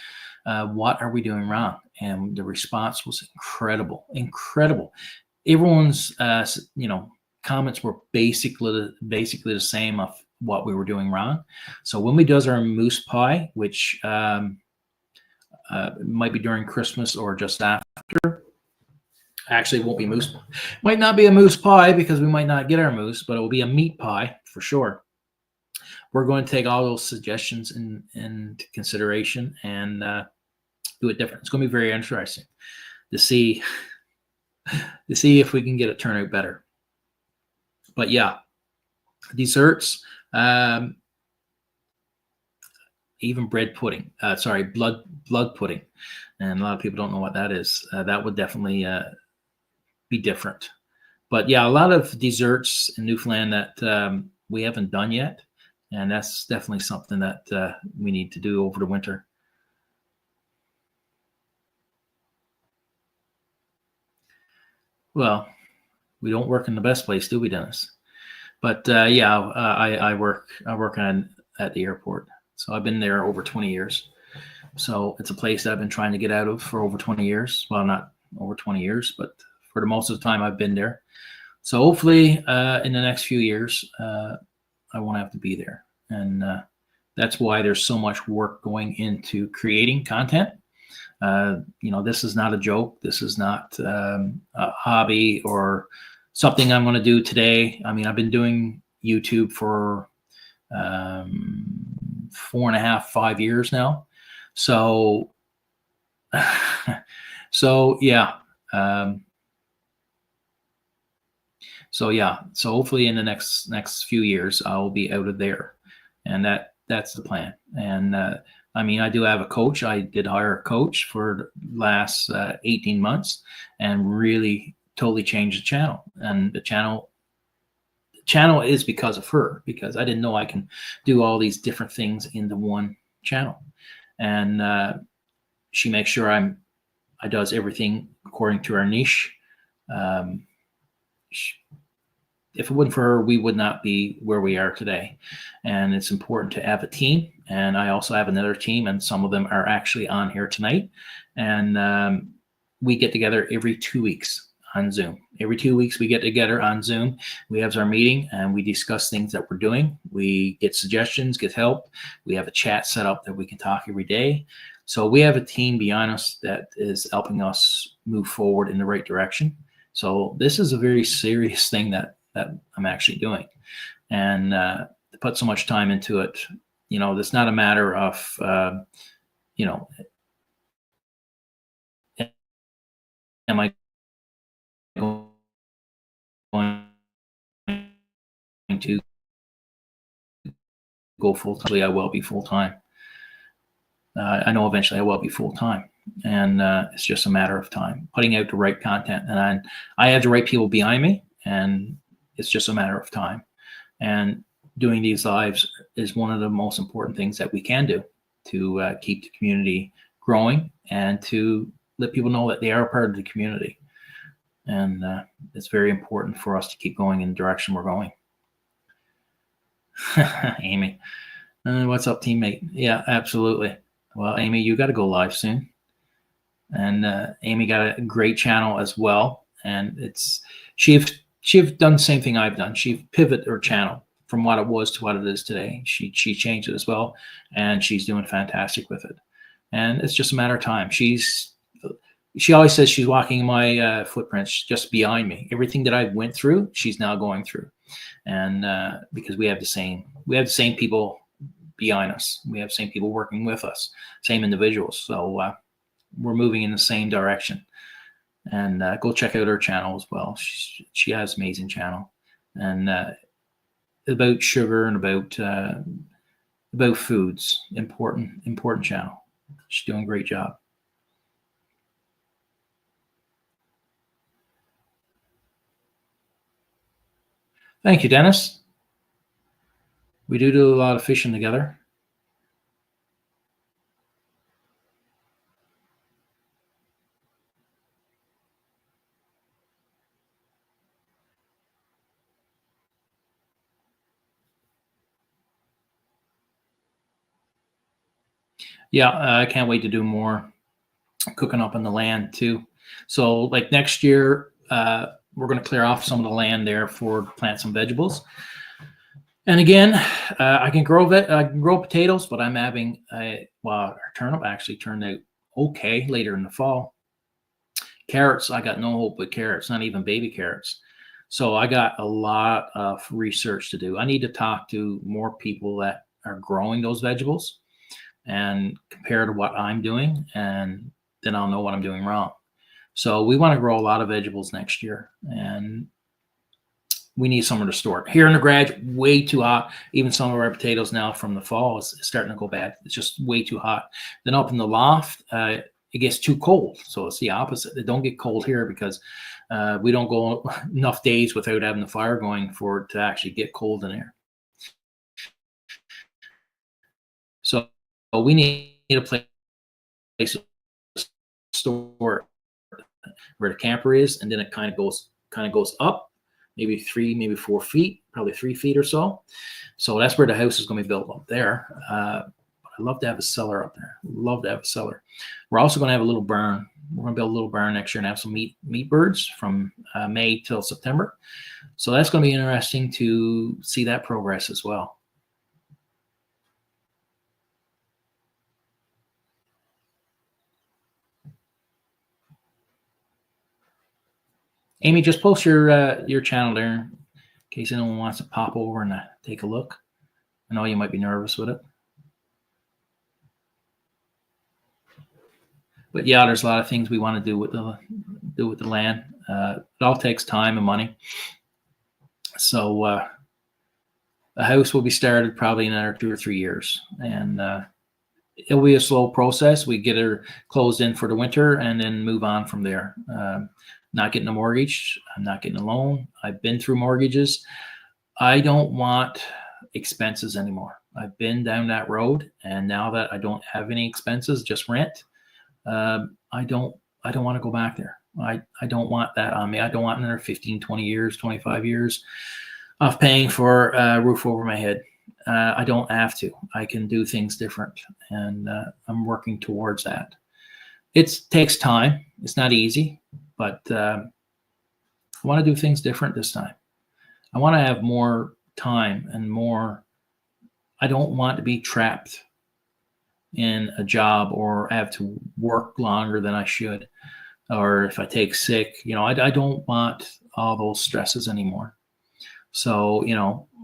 What are we doing wrong? And the response was incredible. Everyone's comments were basically the same of what we were doing wrong. So when we does our moose pie, which might be during Christmas or just after, actually it won't be moose. Might not be a moose pie because we might not get our moose, but it will be a meat pie for sure. We're going to take all those suggestions into consideration and do it different. It's going to be very interesting to see if we can get it turn out better. But yeah, desserts, even bread pudding. Blood pudding, and a lot of people don't know what that is. That would definitely be different. But yeah, a lot of desserts in Newfoundland that we haven't done yet, and that's definitely something that we need to do over the winter. Well, we don't work in the best place, do we, Dennis? But yeah, I work at the airport, So I've been there over 20 years. So it's a place that I've been trying to get out of for over 20 years. Well, not over 20 years, but for the most of the time I've been there. So hopefully in the next few years, I won't have to be there. And that's why there's so much work going into creating content. This is not a joke. This is not a hobby or something I'm going to do today. I mean, I've been doing YouTube for 4.5, 5 years now. So, so yeah. So hopefully in the next few years, I will be out of there, and that's the plan. And I mean, I do have a coach. I did hire a coach for the last 18 months, and really totally changed the channel. And the channel is because of her, because I didn't know I can do all these different things into one channel. And she makes sure I does everything according to our niche. If it wasn't for her, we would not be where we are today. And it's important to have a team. And I also have another team, and some of them are actually on here tonight. And we get together every 2 weeks on Zoom. Every 2 weeks we get together on Zoom. We have our meeting and we discuss things that we're doing. We get suggestions, get help. We have a chat set up that we can talk every day. So we have a team behind us that is helping us move forward in the right direction. So this is a very serious thing that I'm actually doing. And to put so much time into it, it's not a matter of, am I going to go full time? I will be full time. I know eventually I will be full time, and it's just a matter of time, putting out the right content. And I have the right people behind me, and it's just a matter of time. And doing these lives is one of the most important things that we can do to keep the community growing and to let people know that they are a part of the community. And it's very important for us to keep going in the direction we're going. Amy, what's up, teammate? Yeah, absolutely. Well, Amy, you got to go live soon. And Amy got a great channel as well. And she's done the same thing I've done. She pivoted her channel from what it was to what it is today. She changed it as well, and she's doing fantastic with it. And it's just a matter of time. She always says she's walking my footprints just behind me. Everything that I went through, she's now going through. And because we have the same people behind us. We have the same people working with us, same individuals. So we're moving in the same direction. And go check out her channel as well. She has an amazing channel, and about sugar and about foods. Important channel. She's doing a great job. Thank you, Dennis. We do a lot of fishing together. Yeah, I can't wait to do more cooking up on the land too. So like next year, we're going to clear off some of the land there for plant some vegetables. And again, I can grow potatoes, but I'm having our turnip actually turned out okay later in the fall. Carrots, I got no hope with carrots, not even baby carrots. So I got a lot of research to do. I need to talk to more people that are growing those vegetables and compare to what I'm doing, and then I'll know what I'm doing wrong. So we want to grow a lot of vegetables next year, and we need somewhere to store it. Here in the garage, way too hot. Even some of our potatoes now from the fall is starting to go bad. It's just way too hot. Then up in the loft, it gets too cold. So it's the opposite. It don't get cold here because we don't go enough days without having the fire going for it to actually get cold in there. So we need a place to store where the camper is, and then it kind of goes up, maybe 4 feet, probably 3 feet or so. So that's where the house is going to be built up there. I love to have a cellar up there. Love to have a cellar. We're also going to have a little barn. We're going to build a little barn next year and have some meat birds from May till September. So that's going to be interesting to see that progress as well. Amy, just post your channel there in case anyone wants to pop over and take a look. I know you might be nervous with it. But yeah, there's a lot of things we want to do with the land. It all takes time and money. So the house will be started probably in another 2 or 3 years, and it'll be a slow process. We get her closed in for the winter and then move on from there. Not getting a mortgage. I'm not getting a loan. I've been through mortgages. I don't want expenses anymore. I've been down that road, and now that I don't have any expenses, just rent. I don't want to go back there. I don't want that on me. I don't want another 15, 20 years, 25 years of paying for a roof over my head. I don't have to. I can do things different, and I'm working towards that. It takes time. It's not easy, but I want to do things different this time. I want to have more time and more. I don't want to be trapped in a job or have to work longer than I should, or if I take sick, I don't want all those stresses anymore. So,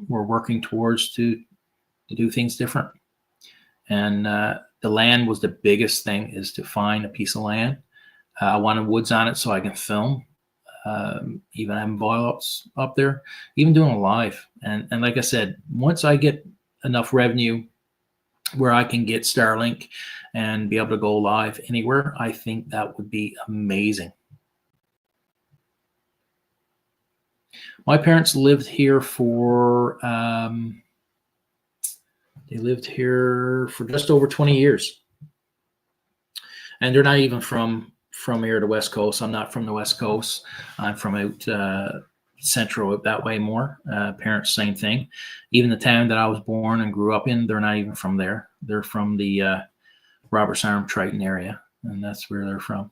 we're working towards to do things different. And the land was the biggest thing, is to find a piece of land. I wanted woods on it so I can film, even having boil-ups up there, even doing a live. And like I said, once I get enough revenue where I can get Starlink and be able to go live anywhere, I think that would be amazing. My parents lived here for just over 20 years. And they're not even from here, the West Coast. I'm not from the West Coast. I'm from out central, that way more. Parents, same thing. Even the town that I was born and grew up in, they're not even from there. They're from the Roberts Arm, Triton area, and that's where they're from.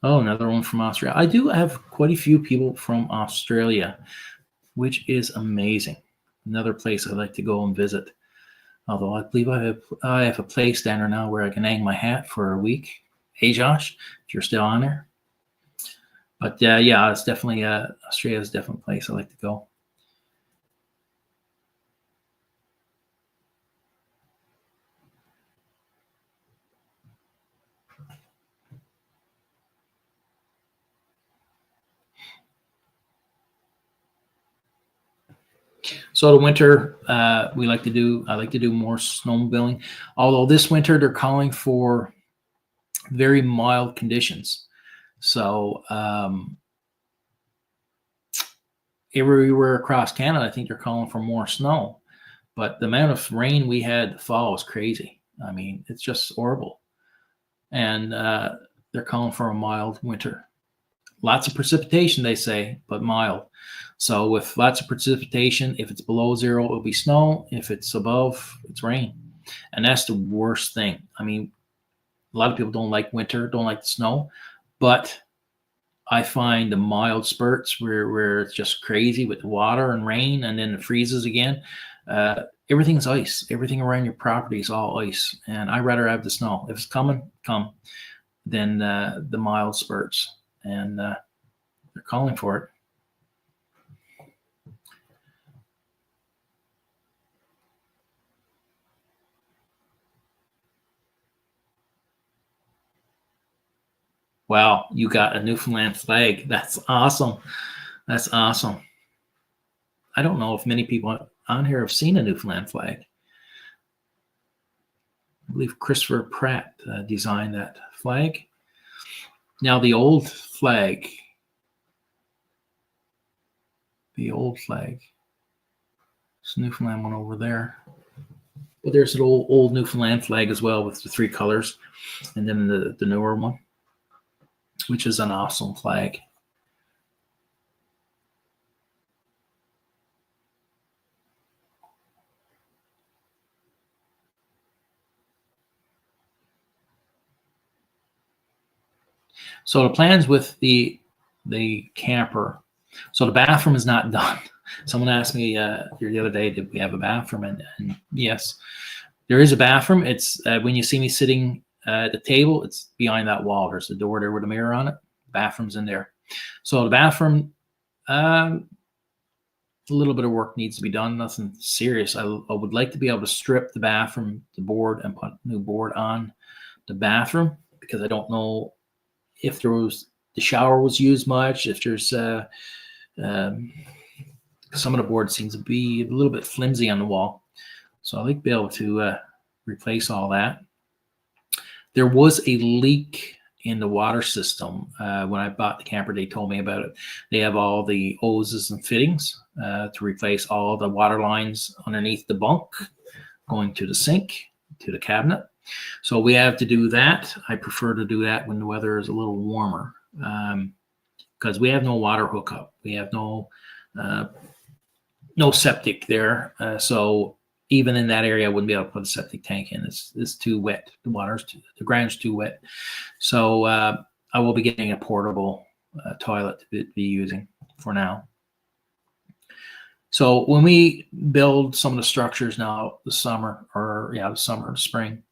Oh, another one from Australia. I do have quite a few people from Australia, which is amazing. Another place I'd like to go and visit. Although I believe I have a place down there now where I can hang my hat for a week. Hey, Josh, if you're still on there. But yeah, it's definitely Australia is definitely a place I like to go. So the winter, I like to do more snowmobiling. Although this winter they're calling for very mild conditions. So everywhere across Canada, I think they're calling for more snow. But the amount of rain we had the fall was crazy. I mean, it's just horrible. And they're calling for a mild winter. Lots of precipitation, they say, but mild. So with lots of precipitation, if it's below zero, it'll be snow. If it's above, it's rain. And that's the worst thing. I mean, a lot of people don't like winter, don't like the snow, but I find the mild spurts where it's just crazy with the water and rain, and then it freezes again. Everything's ice. Everything around your property is all ice. And I'd rather have the snow. If it's coming, than the mild spurts. And they're calling for it. Wow, you got a Newfoundland flag. That's awesome. That's awesome. I don't know if many people on here have seen a Newfoundland flag. I believe Christopher Pratt designed that flag. Now the old flag, it's Newfoundland one over there. But there's an old Newfoundland flag as well with the 3 colors, and then the newer one, which is an awesome flag. So the plans with the camper. So the bathroom is not done. Someone asked me the other day, did we have a bathroom? And yes, there is a bathroom. It's when you see me sitting at the table, it's behind that wall. There's a door there with a mirror on it. Bathroom's in there. So the bathroom, a little bit of work needs to be done. Nothing serious. I would like to be able to strip the bathroom, the board, and put new board on the bathroom, because I don't know if the shower was used much, if there's some of the board seems to be a little bit flimsy on the wall. So I'd like to be able to replace all that. There was a leak in the water system. When I bought the camper, they told me about it. They have all the hoses and fittings to replace all the water lines underneath the bunk going to the sink, to the cabinet. So we have to do that. I prefer to do that when the weather is a little warmer, because we have no water hookup. We have no septic there. So even in that area, I wouldn't be able to put a septic tank in. It's too wet. The ground's too wet. So I will be getting a portable toilet to be using for now. So when we build some of the structures now, the summer, spring,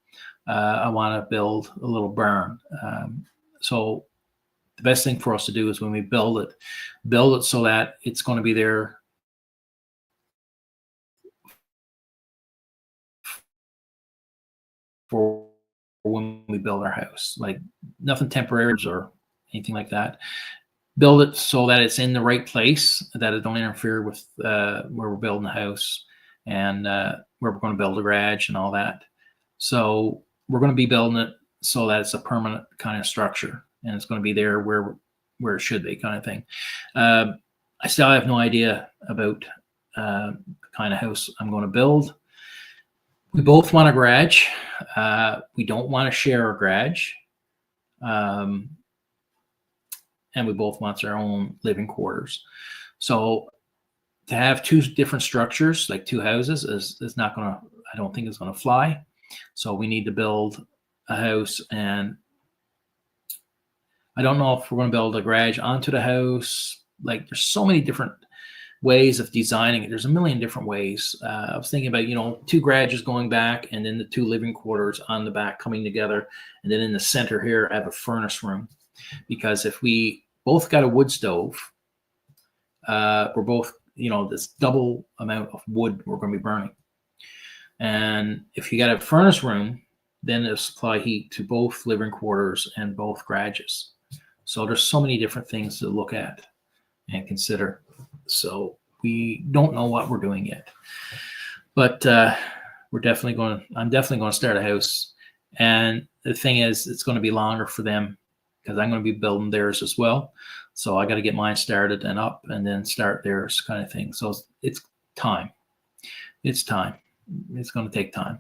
I want to build a little barn. So the best thing for us to do is when we build it so that it's going to be there for when we build our house. Like nothing temporary or anything like that. Build it so that it's in the right place, that it don't interfere with where we're building the house and where we're going to build a garage and all that. So we're going to be building it so that it's a permanent kind of structure, and it's going to be there where it should be, kind of thing. I still have no idea about the kind of house I'm going to build. We both want a garage. We don't want to share a garage. And we both want our own living quarters. So to have two different structures, like two houses, is not going to, I don't think it's going to fly. So we need to build a house, and I don't know if we're going to build a garage onto the house. Like there's so many different ways of designing it. There's a million different ways. I was thinking about, two garages going back, and then the two living quarters on the back coming together. And then in the center here, I have a furnace room, because if we both got a wood stove, we're both, this double amount of wood we're going to be burning. And if you got a furnace room, then it'll supply heat to both living quarters and both garages. So there's so many different things to look at and consider. So we don't know what we're doing yet, but I'm definitely going to start a house. And the thing is, it's going to be longer for them, because I'm going to be building theirs as well. So I got to get mine started and up, and then start theirs, kind of thing. So it's time. It's time. It's going to take time.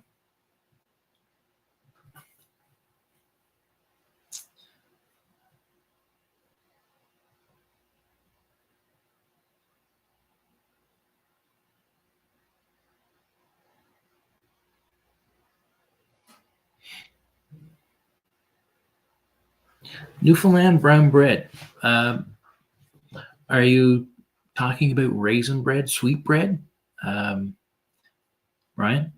Newfoundland brown bread. Are you talking about raisin bread, sweet bread, Ryan?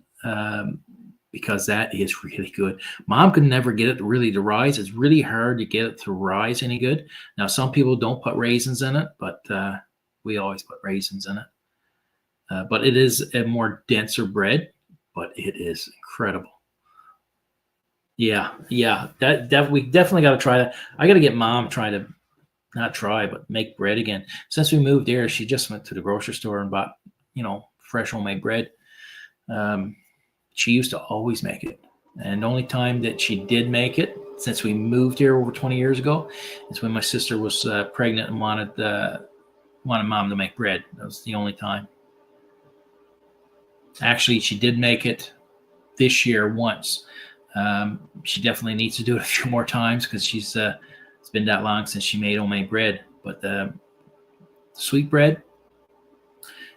Because that is really good. Mom could never get it really to rise. It's really hard to get it to rise any good. Now, some people don't put raisins in it, but we always put raisins in it. But it is a more denser bread, but it is incredible. Yeah. That we definitely got to try that. I got to get Mom but make bread again. Since we moved here, she just went to the grocery store and bought, fresh homemade bread. She used to always make it. And the only time that she did make it, since we moved here over 20 years ago, is when my sister was pregnant and wanted Mom to make bread. That was the only time. Actually, she did make it this year once. She definitely needs to do it a few more times, because it's been that long since she made homemade bread. But sweet bread,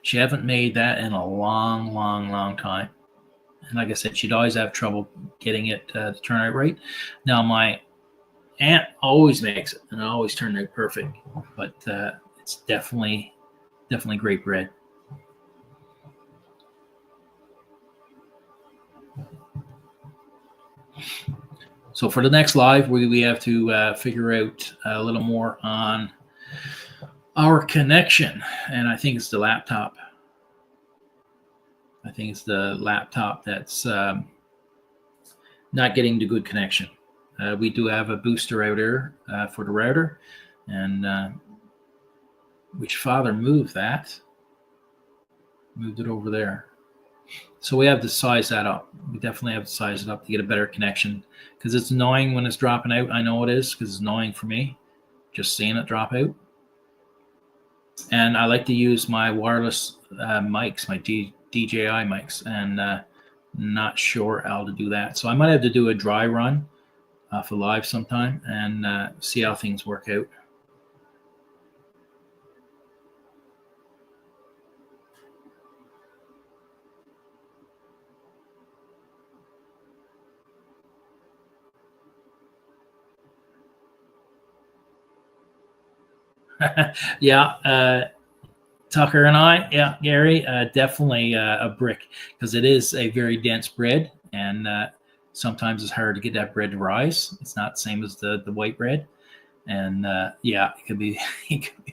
she haven't made that in a long time. And like I said, she'd always have trouble getting it to turn out right. Now, my Aunt always makes it, and it always turned out perfect. But it's definitely great bread. So for the next live, we have to figure out a little more on our connection, and I think it's the laptop. I think it's the laptop that's not getting the good connection. We do have a booster out there for the router, and which father moved that? Moved it over there. So we have to size that up. We definitely have to size it up to get a better connection, because it's annoying when it's dropping out. I know it is, because it's annoying for me just seeing it drop out. And I like to use my wireless mics, my DJI mics, and not sure how to do that. So I might have to do a dry run for live sometime and see how things work out. Yeah, Tucker and I, yeah, Gary, definitely a brick, because it is a very dense bread, and sometimes it's hard to get that bread to rise. It's not the same as the white bread, and yeah, it could be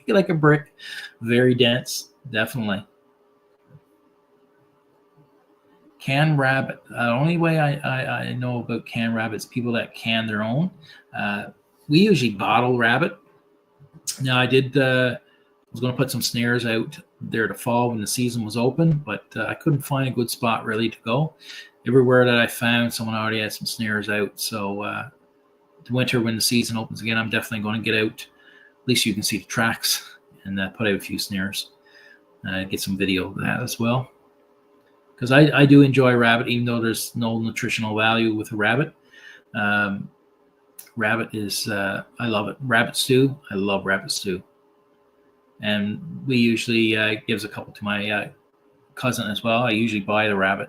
like a brick, very dense, definitely. Canned rabbit. The only way I know about canned rabbit is people that can their own. We usually bottle rabbit. Now I did. Was going to put some snares out there to fall when the season was open, but I couldn't find a good spot really to go. Everywhere that I found, someone already had some snares out. So the winter, when the season opens again, I'm definitely going to get out. At least you can see the tracks, and put out a few snares. Get some video of that as well. Because I do enjoy rabbit, even though there's no nutritional value with a rabbit. Rabbit is, I love it. Rabbit stew, I love rabbit stew. And we usually gives a couple to my cousin as well. I usually buy the rabbit.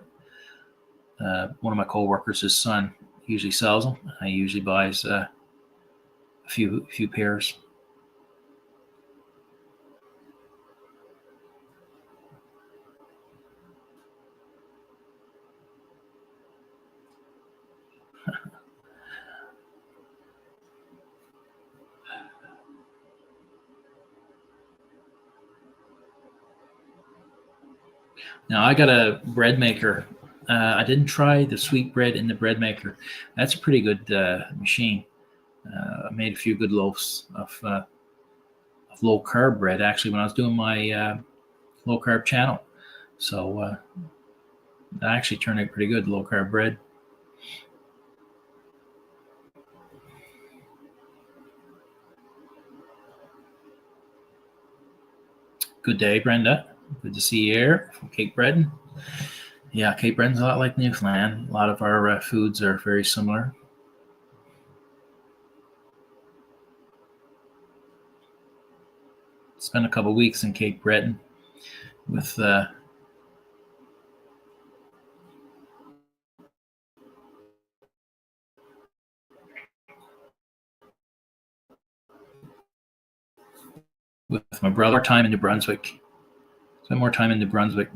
One of my coworkers, his son, usually sells them. I usually buys a few pairs. Now I got a bread maker. I didn't try the sweet bread in the bread maker. That's a pretty good machine. I made a few good loaves of low carb bread actually when I was doing my low carb channel. So that actually turned out pretty good, low carb bread. Good day, Brenda. Good to see you here from Cape Breton. Yeah, Cape Breton's a lot like Newfoundland. A lot of our foods are very similar. Spent a couple of weeks in Cape Breton with my brother. Time in New Brunswick. Spent more time in New Brunswick.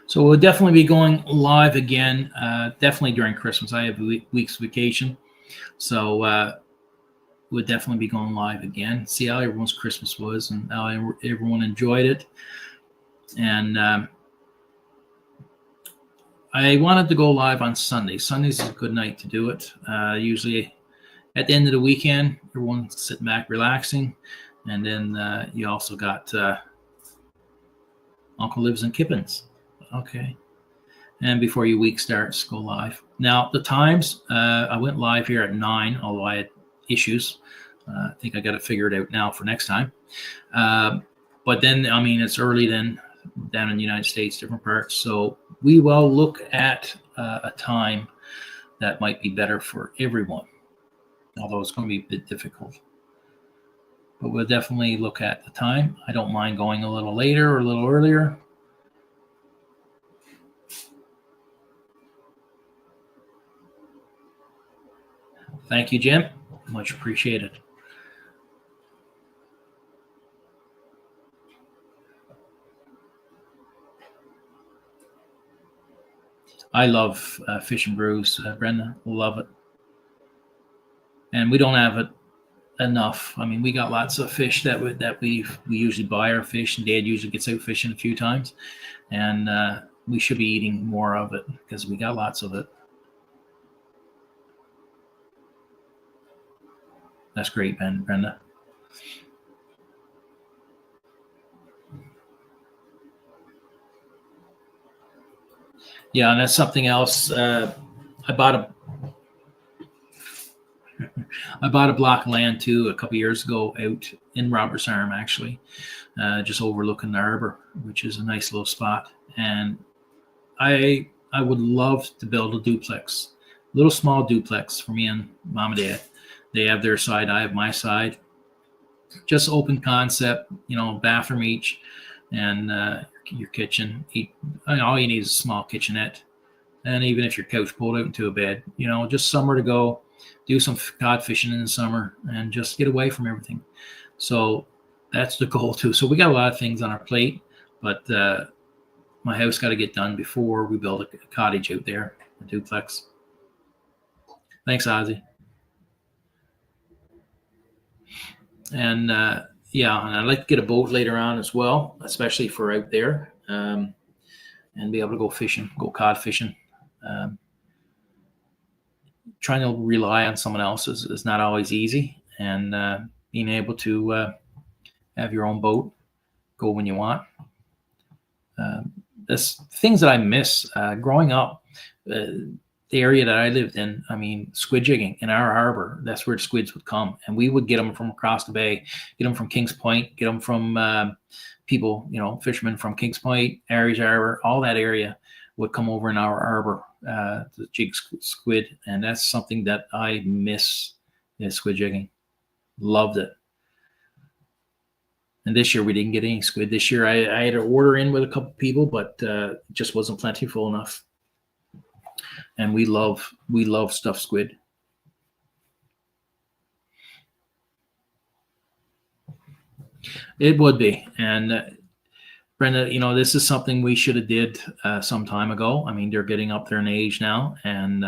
So we'll definitely be going live again, definitely during Christmas. I have a week's vacation. So we'll definitely be going live again, see how everyone's Christmas was and how everyone enjoyed it. And I wanted to go live on Sunday. Sunday's is a good night to do it. Usually at the end of the weekend, everyone's sitting back relaxing. And then you also got... Uncle lives in Kippens. Okay. And before your week starts, go live. Now, the times, I went live here at 9, although I had issues. I think I got it figured out now for next time. But then, I mean, it's early then down in the United States, different parts. So we will look at a time that might be better for everyone, although it's going to be a bit difficult. But we'll definitely look at the time. I don't mind going a little later or a little earlier. Thank you, Jim. Much appreciated. I love Fish and Brews, Brenda. Love it. And we don't have it enough. I mean, we got lots of fish that we usually buy our fish, and Dad usually gets out fishing a few times, and we should be eating more of it because we got lots of it. That's great, Brenda. Yeah, and that's something else. I bought a block of land too a couple years ago out in Roberts Arm, actually, just overlooking the harbor, which is a nice little spot. And I would love to build a duplex, little small duplex for me and Mom and Dad. They have their side, I have my side. Just open concept, bathroom each, and your kitchen. All you need is a small kitchenette, and even if your couch pulled out into a bed, just somewhere to go, do some cod fishing in the summer, and just get away from everything. So that's the goal too. So we got a lot of things on our plate, but my house got to get done before we build a cottage out there, a duplex. Thanks, Ozzy. And yeah, and I'd like to get a boat later on as well, especially for out there, and be able to go fishing, go cod fishing. Trying to rely on someone else is not always easy, and being able to have your own boat, go when you want. There's things that I miss growing up. The area that I lived in, I mean, squid jigging in our harbor, that's where the squids would come. And we would get them from across the bay, get them from Kings Point, get them from people, fishermen from Kings Point, Aries Harbor, all that area would come over in our harbor to jig squid. And that's something that I miss, is squid jigging. Loved it. And this year we didn't get any squid. This year I had to order in with a couple people, but it just wasn't plentiful enough. And we love stuffed squid. It would be. And Brenda, this is something we should have did some time ago. I mean, they're getting up there in age now, and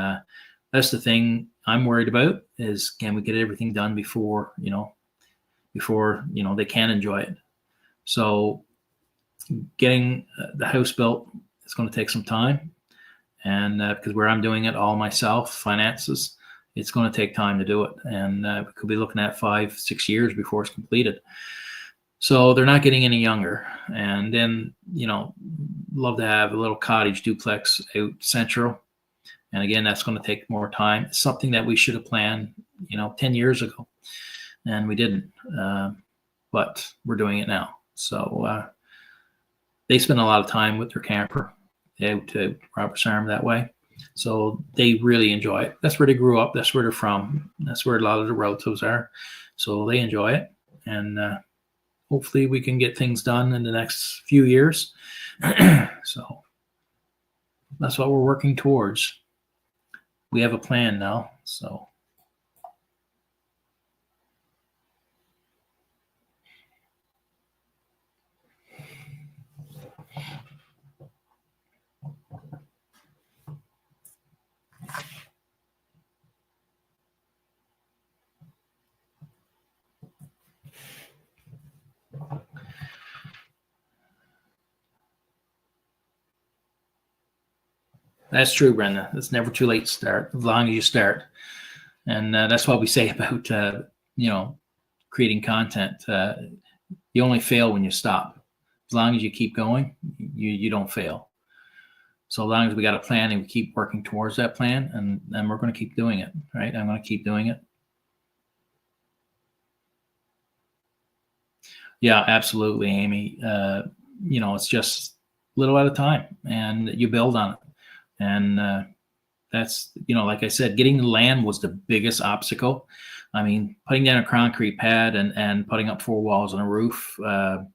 that's the thing I'm worried about is, can we get everything done before they can enjoy it? So getting the house built is going to take some time. And because where I'm doing it all myself, finances, it's going to take time to do it. And we could be looking at 5-6 years before it's completed. So they're not getting any younger. And then, love to have a little cottage duplex out central. And again, that's going to take more time. It's something that we should have planned, 10 years ago. And we didn't. But we're doing it now. So they spend a lot of time with their camper out to Roberts Arm that way. So they really enjoy it. That's where they grew up. That's where they're from. That's where a lot of the relatives are. So they enjoy it. And hopefully we can get things done in the next few years. So that's what we're working towards. We have a plan now. So that's true, Brenda. It's never too late to start, as long as you start. And that's what we say about, creating content. You only fail when you stop. as long as you keep going, you don't fail. So as long as we got a plan and we keep working towards that plan, and we're going to keep doing it, right? I'm going to keep doing it. Yeah, absolutely, Amy. It's just a little at a time, and you build on it. And that's, like I said, getting the land was the biggest obstacle. I mean, putting down a concrete pad and putting up 4 walls and a roof, the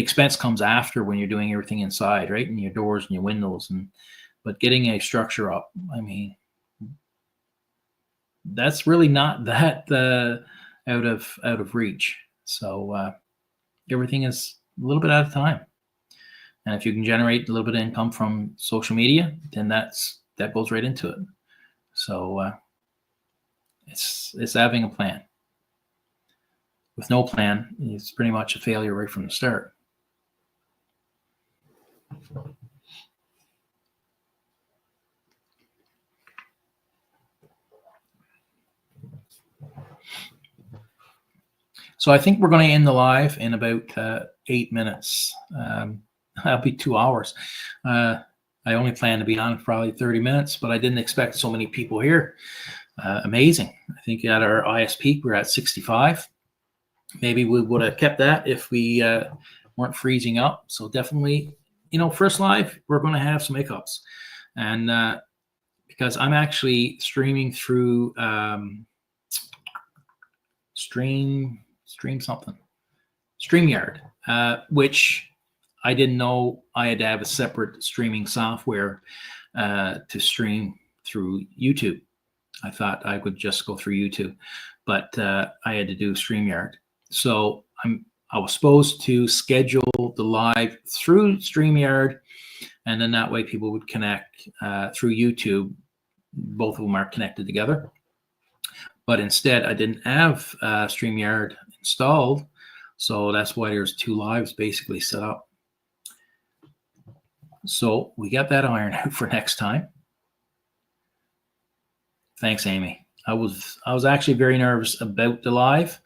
expense comes after when you're doing everything inside, right? And your doors and your windows. But getting a structure up, I mean, that's really not that out of reach. So everything is a little bit at a time. And if you can generate a little bit of income from social media, then that goes right into it. So it's having a plan. With no plan, it's pretty much a failure right from the start. So I think we're going to end the live in about 8 minutes. That'll be 2 hours. I only plan to be on probably 30 minutes, but I didn't expect so many people here. Amazing. I think at our highest peak, we're at 65. Maybe we would have kept that if we weren't freezing up. So definitely, first live, we're going to have some hiccups. And because I'm actually streaming through StreamYard, which I didn't know I had to have a separate streaming software to stream through YouTube. I thought I would just go through YouTube, but I had to do StreamYard. So I was supposed to schedule the live through StreamYard, and then that way people would connect through YouTube. Both of them are connected together. But instead, I didn't have StreamYard installed, so that's why there's 2 lives basically set up. So we got that ironed out for next time. Thanks, Amy. I was actually very nervous about the live.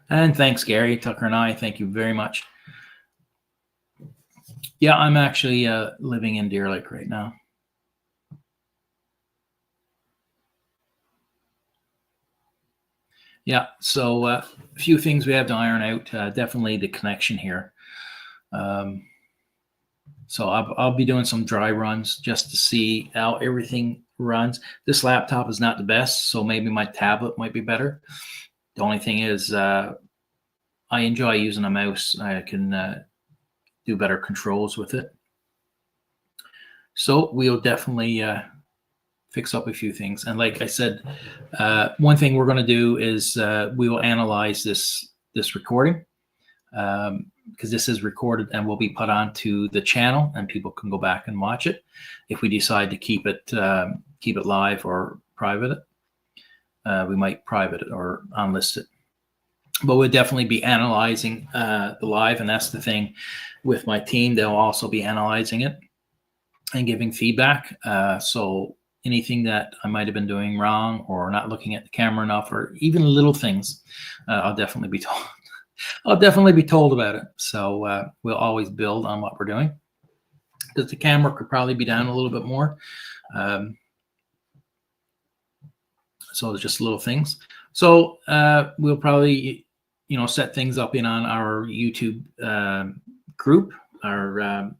And thanks, Gary, Tucker, and I. Thank you very much. Yeah, I'm actually living in Deer Lake right now. Yeah, so a few things we have to iron out. Definitely the connection here. So I'll be doing some dry runs just to see how everything runs. This laptop is not the best, so maybe my tablet might be better. The only thing is I enjoy using a mouse. I can do better controls with it. So we'll definitely fix up a few things. And like I said, one thing we're going to do is we will analyze this recording because this is recorded and will be put onto the channel, and people can go back and watch it. If we decide to keep it live or private it, we might private it or unlist it. But we'll definitely be analyzing the live, and that's the thing with my team. They'll also be analyzing it and giving feedback. So anything that I might have been doing wrong or not looking at the camera enough, or even little things, I'll definitely be told. I'll definitely be told about it. So we'll always build on what we're doing, because the camera could probably be down a little bit more. So there's just little things. So we'll probably, set things up on our YouTube group, our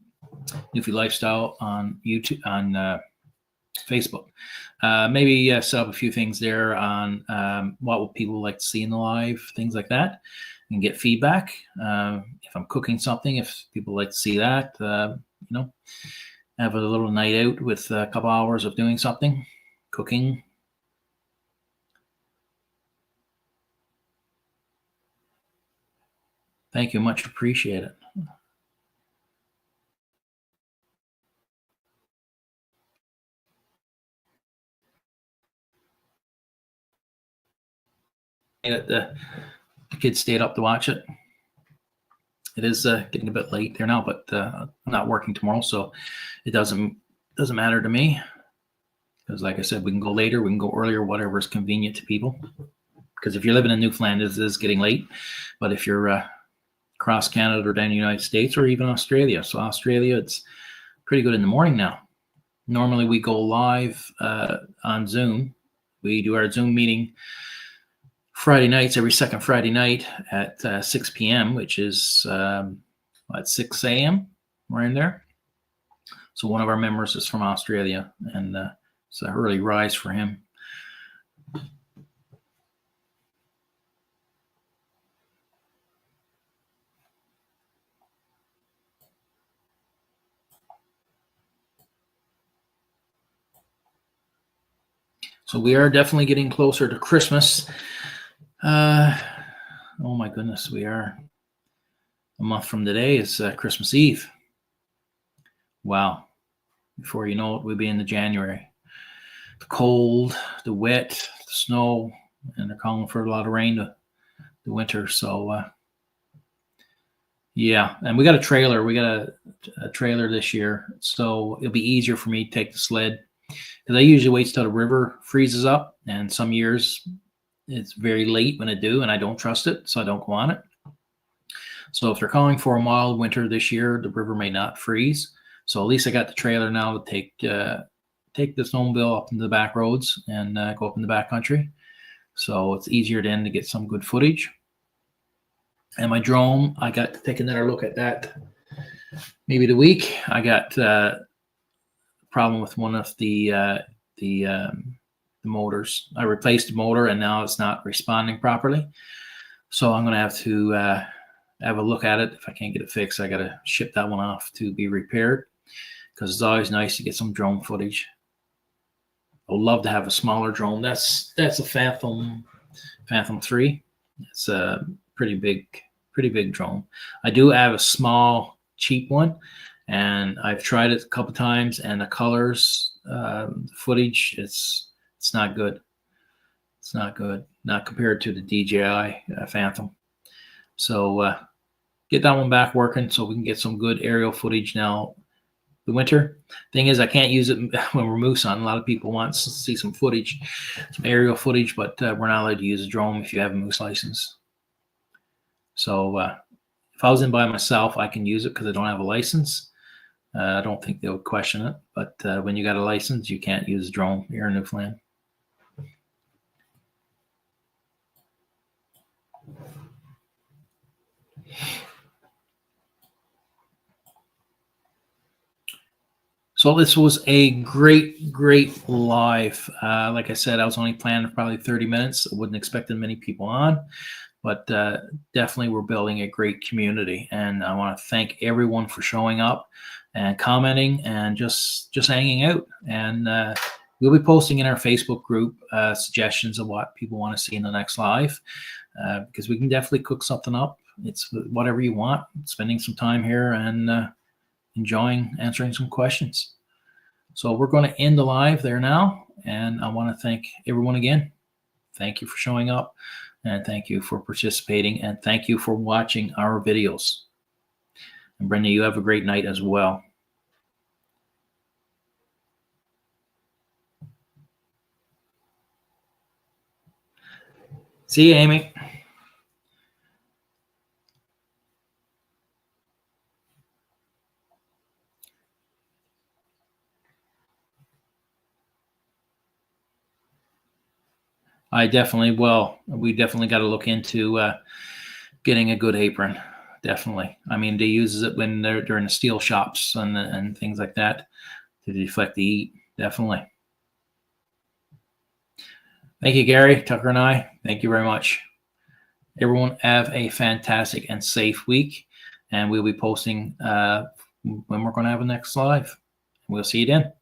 Newfie Lifestyle on YouTube, on Facebook. Maybe set up a few things there on what would people like to see in the live, things like that, and get feedback. If I'm cooking something, if people like to see that, have a little night out with a couple hours of doing something, cooking. Thank you, much appreciate it. The kids stayed up to watch it. It is getting a bit late there now, but I'm not working tomorrow, so it doesn't matter to me. Because like I said, we can go later, we can go earlier, whatever is convenient to people. Because if you're living in Newfoundland, it is getting late. But if you're across Canada or down the United States or even Australia, so Australia, it's pretty good in the morning now. Normally we go live on Zoom. We do our Zoom meeting Friday nights, every second Friday night at 6 p.m., which is at 6 a.m. We're in there. So one of our members is from Australia, and it's an early rise for him. So we are definitely getting closer to Christmas. Oh my goodness, we are a month from today is Christmas Eve. Wow. Before you know it, we'll be into January. The cold, the wet, the snow, and they're calling for a lot of rain the winter. So yeah, and we got a trailer. We got a trailer this year, so it'll be easier for me to take the sled, because I usually wait till the river freezes up, and some years it's very late when it do, and I don't trust it, so I don't go on it. So if they're calling for a mild winter this year, the river may not freeze. So at least I got the trailer now to take the snowmobile up into the back roads and go up in the back country. So it's easier then to get some good footage. And my drone, I got to take another look at that maybe the week. I got a problem with one of the motors. I replaced the motor, and now it's not responding properly. So I'm going to have to have a look at it. If I can't get it fixed, I got to ship that one off to be repaired, because it's always nice to get some drone footage. I would love to have a smaller drone. That's a Phantom 3. It's a pretty big drone. I do have a small, cheap one, and I've tried it a couple times, and the colors, footage, it's not good. It's not good, not compared to the DJI Phantom. So get that one back working so we can get some good aerial footage now. The winter thing is, I can't use it when we're moose hunting. A lot of people want to see some footage, some aerial footage, but we're not allowed to use a drone if you have a moose license. So if I was in by myself, I can use it because I don't have a license. I don't think they would question it. But when you got a license, you can't use a drone here in Newfoundland. So this was a great live. Like I said, I was only planning probably 30 minutes. I wouldn't expect that many people on, but definitely we're building a great community. And I want to thank everyone for showing up and commenting and just hanging out. And we'll be posting in our Facebook group suggestions of what people want to see in the next live, because we can definitely cook something up. It's whatever you want, spending some time here and enjoying answering some questions. So we're going to end the live there now, and I want to thank everyone again. Thank you for showing up, and thank you for participating, and thank you for watching our videos. And Brenda, you have a great night as well. See you, Amy. I definitely will. We definitely got to look into getting a good apron. Definitely. I mean, they use it when they're in the steel shops and things like that to deflect the heat. Definitely. Thank you, Gary, Tucker, and I. Thank you very much. Everyone have a fantastic and safe week, and we'll be posting when we're going to have a next live. We'll see you then.